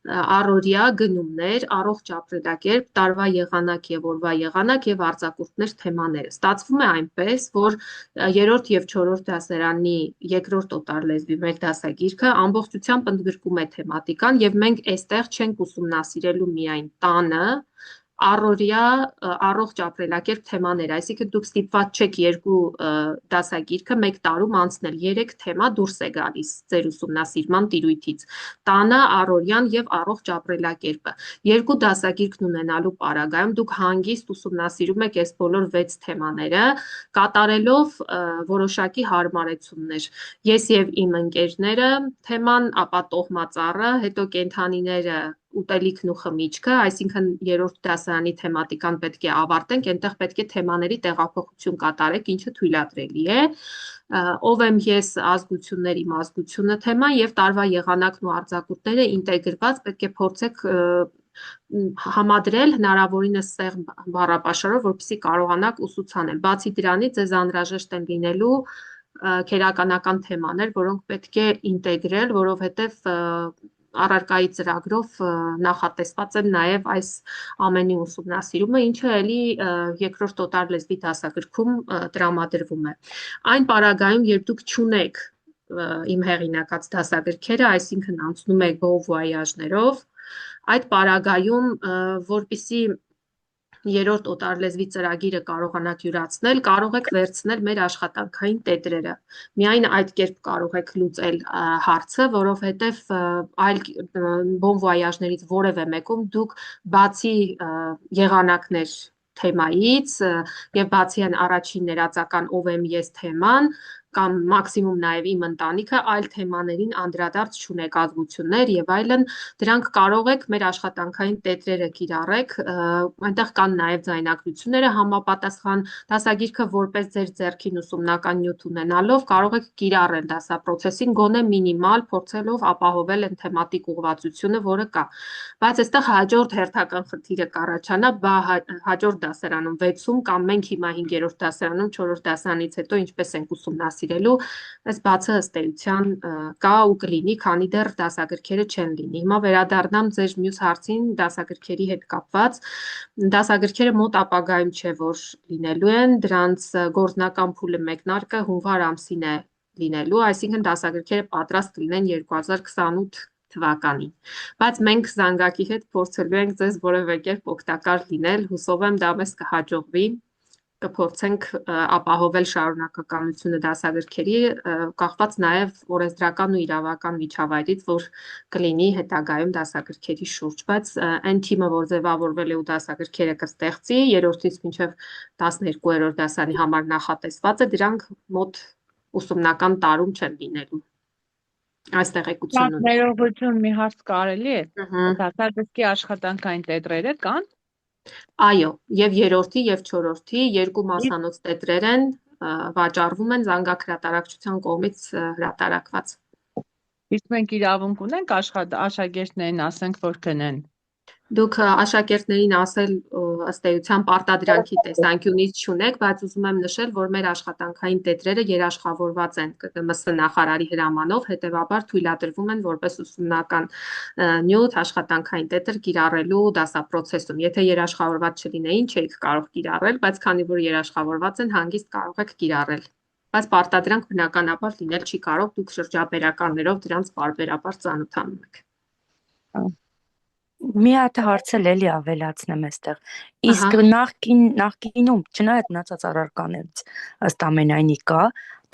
առօրյա գնումներ, առողջ ապրելակերպ, տարվա եղանակ եւ օրվա եղանակ եւ արձակուրդներ թեմաները։ Ստացվում է այնպես, որ երրորդ եւ չորրորդ դասարանի երկրորդ օտար լեզվի մեր դասագիրքը ամբողջությամբ ընդգրկում է թեմատիկան եւ մենք այստեղ չենք ուսումնասիրելու միայն տանը, առօրյա առողջ ապրելակերպ թեմաներ, այսինքն դուք ստիպված չեք երկու դասագիրքը մեկ տարում անցնել, 3 թեմա դուրս է գալիս ձեր ուսումնասիրման տիրույթից՝ տանը, առօրյան եւ առողջ ապրելակերպը։ Երկու դասագիրքն ունենալու պարագայում դուք հանգիստ ուսումնասիրում եք այս բոլոր 6 թեմաները, կատարելով որոշակի հարմարեցումներ։ Ես եւ իմ ընկերները թեման, ապա տոհմածառը, հետո կենդանիները, ուտելիքն ու խմիչքը, այսինքն երրորդ դասարանի թեմատիկան պետք է ավարտենք, այնտեղ պետք է թեմաների տեղափոխություն կատարեք, ինչը թույլատրելի է։ Ով եմ ես, ազգություններ, իմ ազգությունը թեման եւ տարվա եղանակն ու արձակուրդները ինտեգրված պետք է փորձեք համադրել հնարավորինս սեղ բառապաշարով, որպեսզի կարողանաք ուսուցանել։ Բացի դրանից ձեզ անհրաժեշտ են լինելու քերականական թեմաներ, որոնք պետք է ինտեգրել, որովհետև առարկայի ծրագրով նախատեսված է նաև այս ամենի ուսումնասիրումը, ինչը էլի երկրորդ օտար լեզվի դասագրքում տրամադրվում է։ Այն պարագայում, երբ դուք չունեք իմ հեղինակած դասագրքերը, այսինքն անցնում եք bon voyage-ներով, այդ պարագայում, որպեսզի երրորդ օտար լեզվի ծրագիրը կարողանաք յուրացնել, կարող եք վերցնել մեր աշխատանքային տետրերը։ Միայն այդ կերպ կարող եք լուծել հարցը, որովհետև այլ bon voyage-ներից որևէ մեկում դուք բացի եղանակներ թեմայից եւ բացի այն առաջին ներածական ով եմ ես թեման, կամ մաքսիմում նաև իմ ընտանիքը այլ թեմաներին անդրադարձ չունեք, ազգություններ եւ այլն, դրանք կարող եք մեր աշխատանքային տետրերը կիրառեք, այնտեղ կան նաև ձայնագրությունները համապատասխան դասագիրքը որպես ձեր ձեռքին ուսումնական նյութ ունենալով կարող եք կիրառել դասապրոցեսին գոնե մինիմալ փորձելով ապահովել այն թեմատիկ ուղղվածությունը, որը կա։ Բայց այստեղ հաջորդ հերթական խնդիրը կառաջանա, հաջորդ դասարանում 6-ում կամ մենք հիմա 5-րդ դասարանում 4-րդ դասարանից հետո ինչպես ենք ուսումնասիրելու, այս բացը ըստ էության կա ու կլինի, քանի դեռ դասագրքերը չեն լինի։ Հիմա վերադառնամ ձեր մյուս հարցին դասագրքերի հետ կապված։ Դասագրքերը մոտ ապագայում չէ, որ լինելու են, դրանց գործնական փուլը մեկնարկը հունվար ամսին է լինելու, այսինքն դասագրքերը պատրաստ կլինեն 2028 թվականին։ Բայց մենք զանգակի հետ փորձելու ենք ձեզ որևէ կերպ օգտակար լինել, հուսով եմ դա մեզ կհաջողվի, կփորձենք ապահովել շարունակականությունը դասագրքերի, կախված նաև օրենսդրական ու իրավական միջավայրից, որ կլինի հետագայում դասագրքերի շուրջ, բայց այն թիմը, որ ձևավորվել է ու դասագրքերը կստեղծի, 3-ից մինչև 12-րդ դասարանի համար նախատեսված է, դրանք մոտ ուսումնական տարում չեն լինելու։ Այս տեղեկությունն ունի։ Ներողություն, մի հարց կարելի է։ Դասագրքի աշխատանքային տետրերը կան։ Այո, եւ 3-րդի եւ 4-րդի երկու մասանոց տետրեր են, վաճառվում են զանգահրատարակչության կողմից հրատարակված։ Իսկ մենք իրավունք ունենք աշակերտներին ասենք, որ գնեն։ Դուք աշակերտներին ասել ըստ էության պարտադրանքի տեսանկյունից չունեք, բայց ուզում եմ նշել, որ մեր աշխատանքային տետրերը երաշխավորված են ԿԿՄՍ նախարարի հրամանով, հետևաբար թույլատրվում են որպես ուսումնական նյութ աշխատանքային տետր կիրառելու դասապրոցեսում։ Եթե երաշխավորված չլինեին, չէիք կարող կիրառել, բայց քանի որ երաշխավորված են, հանգիստ կարող եք կիրառել։ Բայց պարտադրանք բնականաբար լինել չի կարող, դուք շրջաբերականներով դրանց պարբերաբար ծանոթանում եք։ Մի հատ հարցել էլի ավելացնեմ այստեղ։ Իսկ նախկինում չնայած մնացած առարկաներից ըստ ամենայնի կա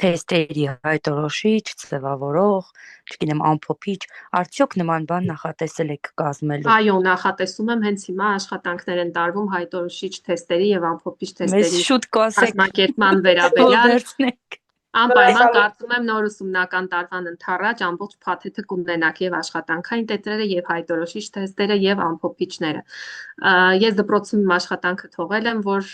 թեստերի հայտորոշիչ, ձևավորող, չգիտեմ, ամփոփիչ, արդյոք նման բան նախատեսել եք կազմելու։ Այո, նախատեսում եմ, հենց հիմա աշխատանքներ են տարվում հայտորոշիչ թեստերի եւ ամփոփիչ թեստերի Մեզ շուտ կասեք կազմակերպման վերաբերյալ։ վերցնենք։ Անպայման կարծում եմ նոր ուսումնական տարվան ընթառաջ ամբողջ փաթեթը կունենաք եւ աշխատանքային տետրերը եւ հայտորոշիչ թեստերը եւ ամփոփիչները։ Ես դպրոցում իմ աշխատանքը թողել եմ, որ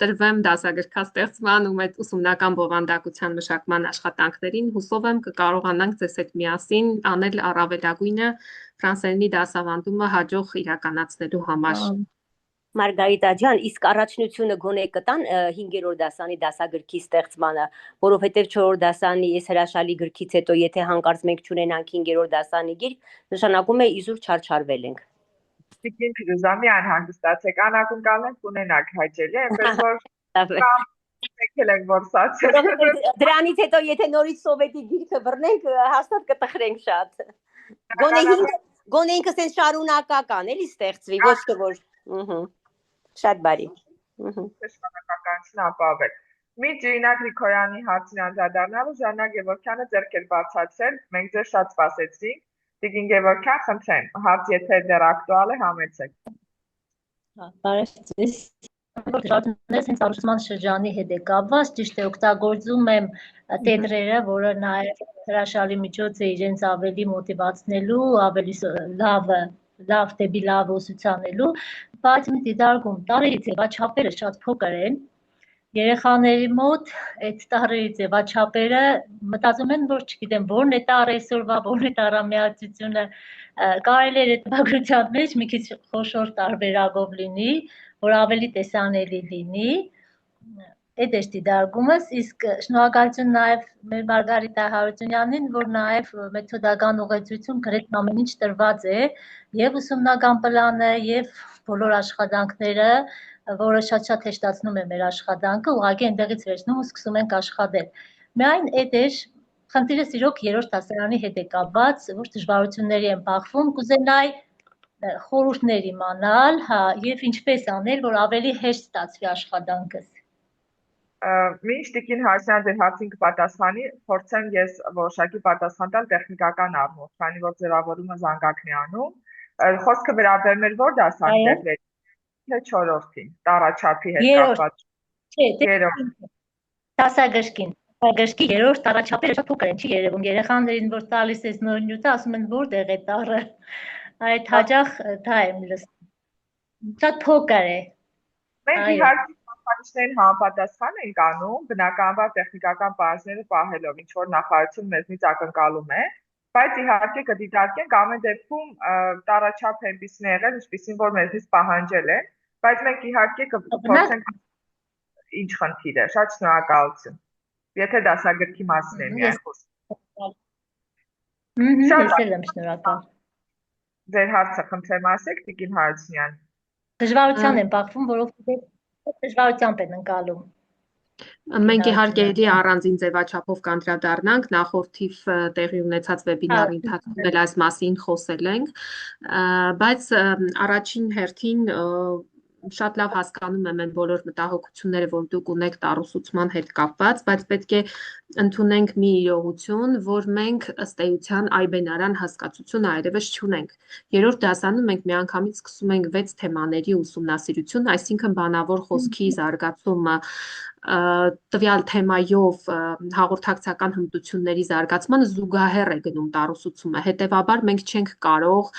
տրվեմ դասագրքաստեղծման ու այդ ուսումնական բովանդակության մշակման աշխատանքներին, հուսով եմ կկարողանանք ձեզ հետ միասին անել առավելագույնը ֆրանսերենի դասավանդումը հաջող իրականացնելու համար։ Մարգարիտա ջան, իսկ առաջնությունը գոնե կտան 5-րդ դասանի դասագրքի ստեղծմանը, որովհետև 4-րդ դասանի այս հրաշալի գրքից հետո եթե հանկարծ մենք չունենանք 5-րդ դասանի գիրք, նշանակում է իզուր չարչարվել ենք։ Տիկին Փիրուզամի անհանգստացեք, անակնկալներ ունենաք հաճելի, այնպես որ եկել ենք որսացել։ Դրանից հետո եթե նորից սովետի գիրքը բռնենք, հաստատ կտխրենք շատ։ Գոնե ինքը sense շարունակական էլի ստեղծվի, ոչ թե որ շատ բարի։ Շարունակականություն ապահովել։ Միջ Իրինա Գրիգորյանի հարցին անդրադառնալու Ժաննա Գևորգյանը ձեռք էր բարձրացրել, մենք ձեզ շատ սպասեցինք։ Տիկին Գևորգյան, խնդրեմ, հարց եթե դեռ ակտուալ է, համեցեք։ Բարև ձեզ։ Շարունակես հենց առուսման շրջանի հետ է կապված, ճիշտ է օգտագործում եմ տետրերը, որը նաև հրաշալի միջոց է իրենց ավելի մոտիվացնելու, ավելի լավ դեպի լավ ուսուցանելու, բայց մի դիտարկում տարերի ձևաչափերը շատ փոքր են։ Երեխաների մոտ այդ տարերի ձևաչափերը մտածում են, որ չգիտեմ, որն է տարը այսօրվա, որն է տարամիացությունը, կարելի է տպագրության մեջ մի քիչ խոշոր տարբերակով լինի, որ ավելի տեսանելի լինի։ Այդ է դիտարկումս, իսկ շնորհակալություն նաև մեր Մարգարիտա Հարությունյանին, որ նաև մեթոդական ուղեցույցում գրեթե ամեն ինչ տրված է, եւ ուսումնական պլանը, եւ բոլոր աշխատանքները, որը շատ հեշտացնում է մեր աշխատանքը, ուղղակի այնտեղից վերցնում ու սկսում ենք աշխատել։ Միայն այդ է խնդիրս իրոք 3-րդ դասարանի հետ է կապված, որ դժվարությունների են բախվում, կուզենայի խորհուրդներ իմանալ, եւ ինչպես անել, որ ավելի հեշտ ստացվի աշխատանքս։ Մինչ Տիկին Հարությունյան ձեր հարցին կպատասխանի, փորձեմ ես որոշակի պատասխան տալ տեխնիկական առումով, քանի որ ձևավորումը զանգակն է անում։ Խոսքը վերաբերում էր որ դասարանի տետրերի, թե 4-րդին, տարաչափի հետ կապված։ Չէ, դասագրքին, Գրքի երրորդ առաջապերը շատ փոքր են, չի երևում։ Երեխաներին որ տալիս ես նոր նյութը, ասում են որտեղ է տառը։ Այդ հաճախ դա եմ լսում։ Շատ փոքր է։ Մենք Այո։ իհարկե նախարարություններին համապատասխան ենք անում, բնականաբար տեխնիկական պահանջները պահելով, ինչ որ նախարարություն մեզնից ակնկալում է, բայց իհարկե կդիտարկենք ամեն դեպքում տարաչափ այնպիսին է եղել, ինչպիսին որ մեզնից պահանջել են, բայց մենք իհարկե կփորձենք ինչ խնդիր է։ Շատ շնորհակալություն։ Եթե դասագրքի մասին է միայն խոսքը։ Ես էլ եմ շնորհակալ։ Ձեր հարցը խնդրեմ ասեք, Տիկին Հարությունյան։ Դժվարության եմ բախվում, որովհետև դժվարությամբ են ընկալում։ Մենք իհարկե էլի առանձին ձևաչափով կանդրադառնանք, նախորդիվ տեղի ունեցած վեբինարի ընթացքում էլ այս մասին խոսել ենք, բայց առաջին հերթին շատ լավ հասկանում եմ այն բոլոր մտահոգությունները, որ դուք ունեք տառուսուցման հետ կապված, բայց պետք է ընդունենք մի իրողություն, որ մենք ըստ էության այբենարան հասկացություն այլևս չունենք։ Երրորդ դասանում մենք միանգամից սկսում ենք 6 թեմաների ուսումնասիրություն, այսինքն բանավոր խոսքի զարգացումը, տվյալ թեմայով հաղորդակցական հմտությունների զարգացմանը զուգահեռ է գնում տառուսուցումը։ Հետևաբար մենք չենք կարող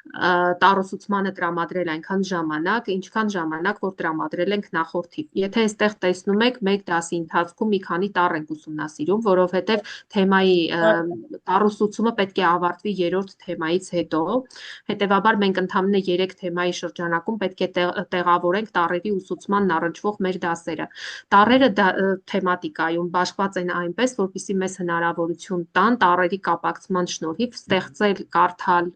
տառուսուցմանը տրամադրել այնքան ժամանակ, ինչքան ժամանակ, որ տրամադրել ենք նախորդիվ։ Եթե այստեղ տեսնում եք, մեկ դասի ընթացքում մի քանի տառ ենք ուսումնասիրում, որովհետև թեմայի տառուսուցումը պետք է ավարտվի երրորդ թեմայից հետո։ Հետևաբար մենք ընդամենը 3 թեմայի շրջանակում պետք է տեղավորենք տառերի ուսուցմանն առնչվող մեր դասերը։ Տառերը թեմատիկայում բաշխված են այնպես, որպեսզի մեզ հնարավորություն տան տառերի կապակցման շնորհիվ ստեղծել, կարդալ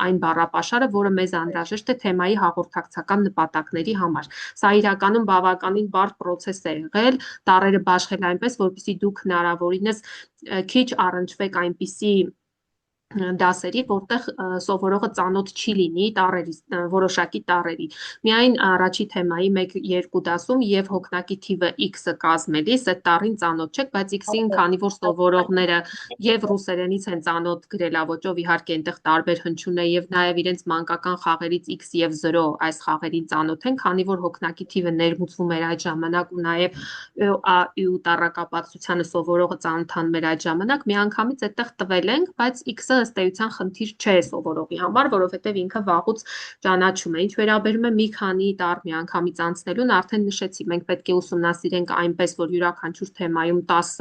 այն բառապաշարը, որը մեզ անհրաժեշտ է թեմայի հաղորդակցական նպատակների համար։ Սա իրականում բավականին բարդ պրոցես է եղել, տառերը բաշխել այնպես, որպեսզի դուք հնարավորինս քիչ առնչվեք այնպիսի դասերի, որտեղ սովորողը ծանոթ չի լինի որոշակի տառերի։ Միայն առաջի թեմայի 1-2 դասում եւ հոգնակի թիվը x-ը կազմելիս այդ տառին ծանոթ չեք, բայց x-ին, քանի որ սովորողները եւ ռուսերենից են ծանոթ գրելավոճով, իհարկե այնտեղ տարբեր հնչյուն է եւ նաեւ իրենց մանկական խաղերից x եւ 0 այս խաղերին ծանոթ են, քանի որ հոգնակի թիվը ներմուծվում էր այդ ժամանակ ու նաեւ ը տառակապակցությանը սովորողը ծանոթանում էր այդ ժամանակ, միանգամից այդտեղ տվել ենք, բայց x-ը ըստ էության խնդիր չէ սովորողի համար, որովհետև ինքը վաղուց ճանաչում է։ Ինչ վերաբերում է մի քանի տառ միանգամից անցնելուն, արդեն նշեցի, մենք պետք է ուսումնասիրենք այնպես, որ յուրաքանչյուր թեմայում 10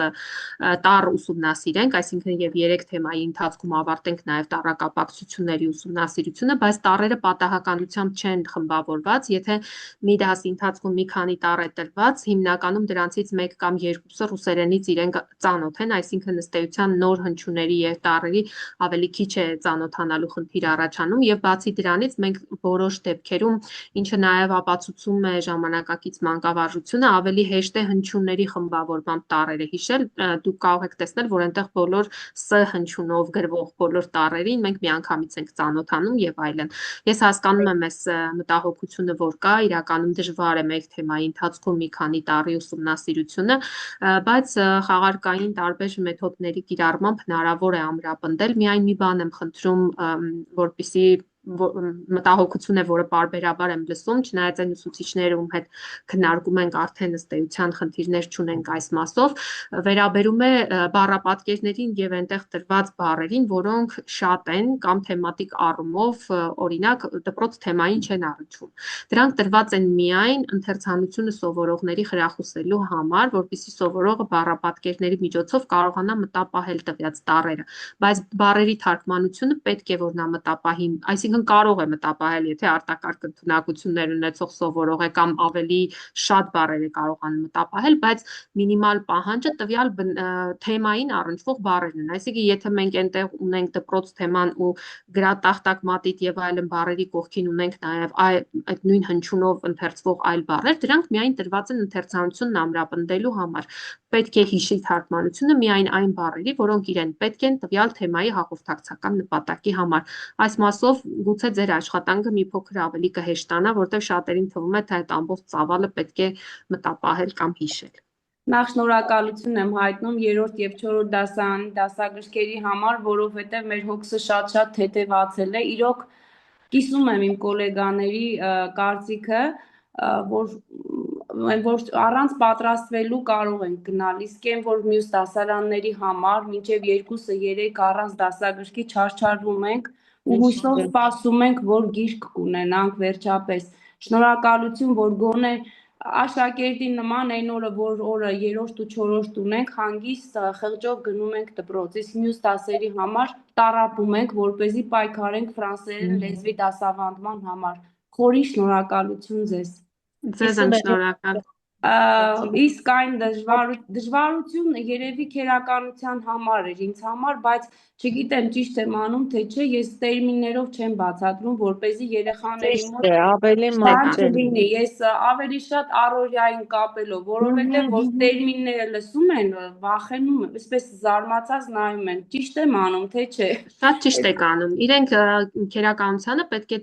տառ ուսումնասիրենք, այսինքն եւ 3 թեմայի ընթացքում ավարտենք նաեւ տառակապակցությունների ուսումնասիրությունը, բայց տառերը պատահականությամբ չեն խմբավորված, եթե մի դասի ընթացքում մի քանի տառ է տրված, հիմնականում դրանցից 1 կամ 2-ը ռուսերենից իրենք ծանոթ են, այսինքն ըստ էության նոր հնչյունների եւ տառերի ավելի քիչ է ծանոթանալու խնդիր առաջանում եւ բացի դրանից մենք որոշ դեպքերում, ինչը նաեւ ապացուցում է ժամանակակից մանկավարժությունը, ավելի հեշտ է հնչյունների խմբավորմամբ տառերը հիշել։ Դուք կարող եք տեսնել, որ այնտեղ բոլոր ս հնչյունով գրվող բոլոր տառերին մենք միանգամից ենք ծանոթանում եւ այլն։ Ես հասկանում եմ այս մտահոգությունը, որ կա, իրականում դժվար է մեկ թեմայի ընթացքում մի քանի տառի ուսումնասիրությունը, բայց խաղարկային տարբեր մեթոդների կիրառմամբ հնարավոր է ամրապնդել։ Միայն մի բան եմ խնդրում, որպեսզի մտահոգություն է, որը պարբերաբար եմ լսում, չնայած այն ուսուցիչները, ում հետ քննարկում ենք, արդեն ըստ էության խնդիրներ չունենք այս մասով, վերաբերում է բառապատկերներին եւ այնտեղ տրված բառերին, որոնք շատ են կամ թեմատիկ առումով, օրինակ, դպրոց թեմային չեն առնչվում։ Դրանք տրված են միայն ընթերցանությունը սովորողների խրախուսելու համար, որպեսզի սովորողը բառապատկերների միջոցով կարողանա մտապահել տվյալ տառերը, բայց բառերի թարգմանությունը պետք է որ նա մտապահի, այսինքն կարող է մտապահել, եթե արտակարգ ընդունակություններ ունեցող սովորող է կամ ավելի շատ բառեր է կարողանում մտապահել, բայց մինիմալ պահանջը տվյալ թեմային առնչվող բառերն են։ Այսինքն, եթե մենք այնտեղ ունենք դպրոց թեման ու գրատախտակ, մատիտ եւ այլն բառերի կողքին ունենք նաեւ այդ նույն հնչյունով ընթերցվող այլ բառեր, դրանք միայն տրված են ընթերցանությունն ամրապնդելու համար։ Պետք է հիշի թարգմանությունը միայն այն բառերի, որոնք իրեն պետք են տվյալ թեմայի հաղորդակցական նպատակի համար։ Այս մասով գուցե ձեր աշխատանքը մի փոքր ավելի կհեշտանա, որտեղ շատերին թվում է, թե այդ ամբողջ ծավալը պետք է մտապահել կամ հիշել։ Նախ շնորհակալություն եմ հայտնում 3-րդ եւ 4-րդ դասարանի դասագրքերի համար, որովհետեւ մեր հոգսը շատ թեթևացել է։ Իրոք կիսում եմ իմ գոլեգաների կարծիքը, որ որ առանց պատրաստվելու կարող ենք գնալ, իսկ այն որ մյուս դասարանների համար մինչև 2-3 առանց դասագրքի չարչարվում ենք ու հույսով սպասում ենք, որ գիրք կունենանք վերջապես։ Շնորհակալություն, որ գոնե աշակերտի նման այն օրը, որ օրը 3-րդ ու 4-րդ ունենք, հանգիստ խղճով գնում ենք դպրոց, իսկ մյուս դասերի համար տառապում ենք, որպեսզի պայքարենք ֆրանսերեն լեզվի դասավանդման համար։ Խորին շնորհակալություն ձեզ։ Ձեզ եմ շնորհակալ։ Իսկ այն դժվարությունը երևի քերականության համար էր ինձ համար, բայց չգիտեմ ճիշտ եմ անում, թե չէ, ես տերմիններով չեմ բացատրում, որպեսզի երեխաների մոտ ավելի մոտ լինի։ Ես ավելի շատ առօրյային կապելով, որովհետև որ տերմինները լսում են, վախենում են, այսպես զարմացած նայում են։ Ճիշտ եմ անում, թե չէ։ Շատ ճիշտ եք անում։ Իրենք քերականությանը պետք է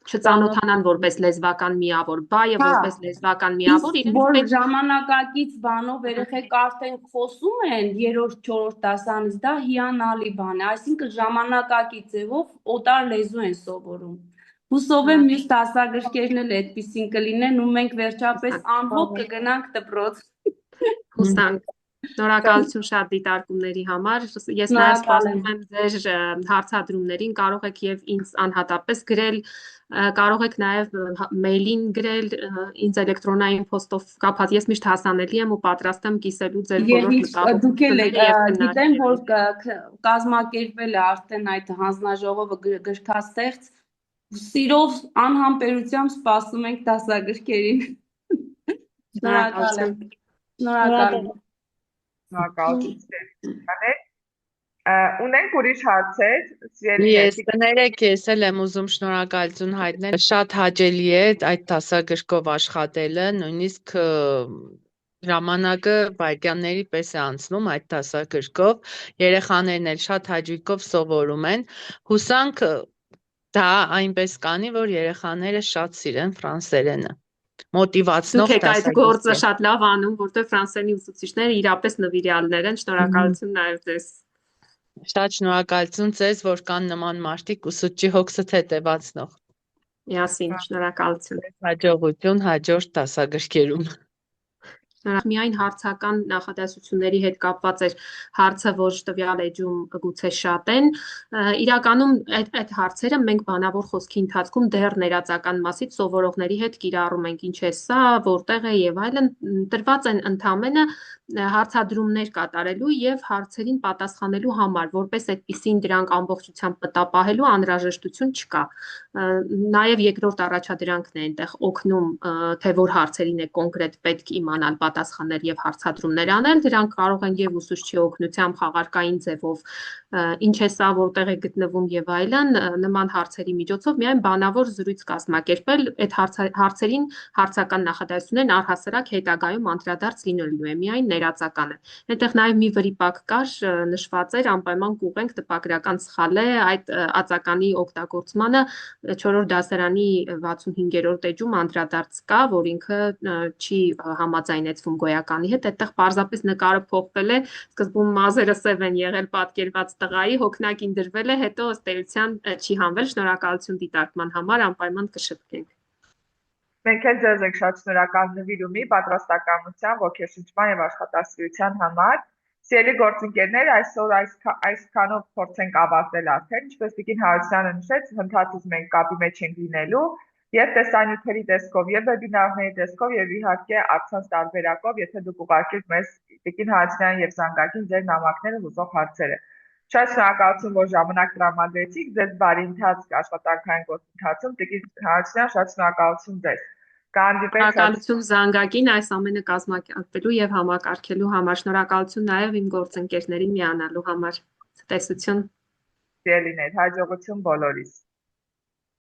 չծանոթանան որպես լեզվական միավոր, բայը որպես լեզվական միավոր, որ ժամանակակից բանով երեխեք արդեն խոսում են 3-4 դասանից, դա հիանալի բան է, այսինքն ժամանակակից ձևով օտար լեզու են սովորում։ Հուսով եմ մյուս դասագրքերն էլ այդպեսին կլինեն ու մենք վերջապես անհոգ կգնանք դպրոց։ Հուսանք։ Շնորհակալություն շատ դիտարկումների համար։ Ես նաև սպասում եմ ձեր հարցադրումներին, կարող եք եւ ինձ անհատապես գրել, կարող եք նաև մեյլին գրել, ինձ էլեկտրոնային փոստով կապած, ես միշտ հասանելի եմ ու պատրաստ եմ կիսելու ձեր բոլոր մտահոգությունները եւ քննարկել։ Գիտեմ, որ կազմակերպվել է արդեն այդ հանձնաժողովը գրքաստեղծ, սիրով անհամբերությամբ սպասում ենք դասագրքերին։ Շնորհակալ եմ։ Շնորհակալություն։ Ունենք ուրիշ հարցեր, Ես կներեք, ես էլ եմ ուզում շնորհակալություն հայտնել։ Շատ հաճելի է այդ դասագրքով աշխատելը, նույնիսկ ժամանակը վայրկյանների պես է անցնում այդ դասագրքով, երեխաներն էլ շատ հաճույքով սովորում են։ Հուսանք դա այնպես կանի, որ երեխաները շատ սիրեն ֆրանսերենը։ Մոտիվացնող դասագրք։ Դուք եք այդ գործը շատ լավ անում, որտեղ ֆրանսերենի ուսուցիչները իրապես նվիրյալներ են։ Շնորհակալություն նաև ձեզ։ Շատ շնորհակալություն ձեզ, որ կան նման մարդիկ ուսուցչի հոգսը հետևացնող։ Միասին, շնորհակալություն։ Հաջողություն հաջորդ դասագրքերում։ Միայն հարցական նախադասությունների հետ կապված էր հարցը, որ տվյալ էջում գուցե շատ են։ Իրականում այդ հարցերը մենք բանավոր խոսքի ընթացքում դեռ ներածական մասից սովորողների հետ կիրառում ենք, ինչ է սա, որտեղ է եւ այլն, տրված են ընդամենը հարցադրումներ կատարելու եւ հարցերին պատասխանելու համար, որպես այդպիսին դրանք ամբողջությամբ մտապահելու անհրաժեշտություն չկա։ Նաեւ երկրորդ առաջադրանքն է այնտեղ օգնում, թե որ հարցերին է կոնկրետ պետք իմանալ պատասխանել եւ հարցադրումներ անել, դրանք կարող են եւ ուսուցչի օգնությամբ խաղարկային ձևով, ինչ է սա, որտեղ է գտնվում եւ այլն, նման հարցերի միջոցով միայն բանավոր զրույց կազմակերպել, այդ հարցերին հարցական նախադասություններն առհասարակ հետագայում անդրադարձ լինելու է, միայն ներածականը։ Այնտեղ նաեւ մի վրիպակ կար, նշված էր անպայման կուղենք տպագրական սխալ է, այդ ածականի օգտագործմանը 4-րդ դասարանի 65-րդ էջում անդրադարձ կա, որ ինքը չի համաձայնեցվում գոյականի հետ, այդտեղ պարզապես նկարը փոխվել է, սկզբում մազերը սև են եղել պատկերված տղայի, հոգնակին դրվել է, հետո ըստ էության չի հանվել։ Շնորհակալություն դիտարկման համար, անպայման կշտկենք։ Մենք էլ ձեզ ենք շատ շնորհակալ նվիրումի, պատրաստակամության, ոգեշնչման եւ աշխատասիրության համար։ Սիրելի գործընկերներ, այսօր այսքանով փորձենք ավարտել արդեն, ինչպես Տիկին Հարությունյանը նշեց, հնդհատուց մենք կապի մեջ ենք լինելու եւ տեսանյութերի տեսքով եւ վեբինարների տեսքով եւ իհարկե առցանց տարբերակով, եթե դուք ուղարկեք մեզ Տիկին Հարությունյան եւ Զանգակին ձեր նամակները հուզող հարցերը։ Շատ շնորհակալություն, որ ժամանակ տրամադրեցիք, ձեզ բարի ընթացք աշխատանքային գործընթացում։ Տիկին Հարությունյան, շատ շնորհակալություն ձեզ։ Շնորհակալություն Զանգակին այս ամենը կազմակերպելու եւ համակարգելու համար։ Շնորհակալություն նաեւ իմ գործընկերներին միանալու համար։ Ցտեսություն։ Սիրելիներ, հաջողություն բոլորիս։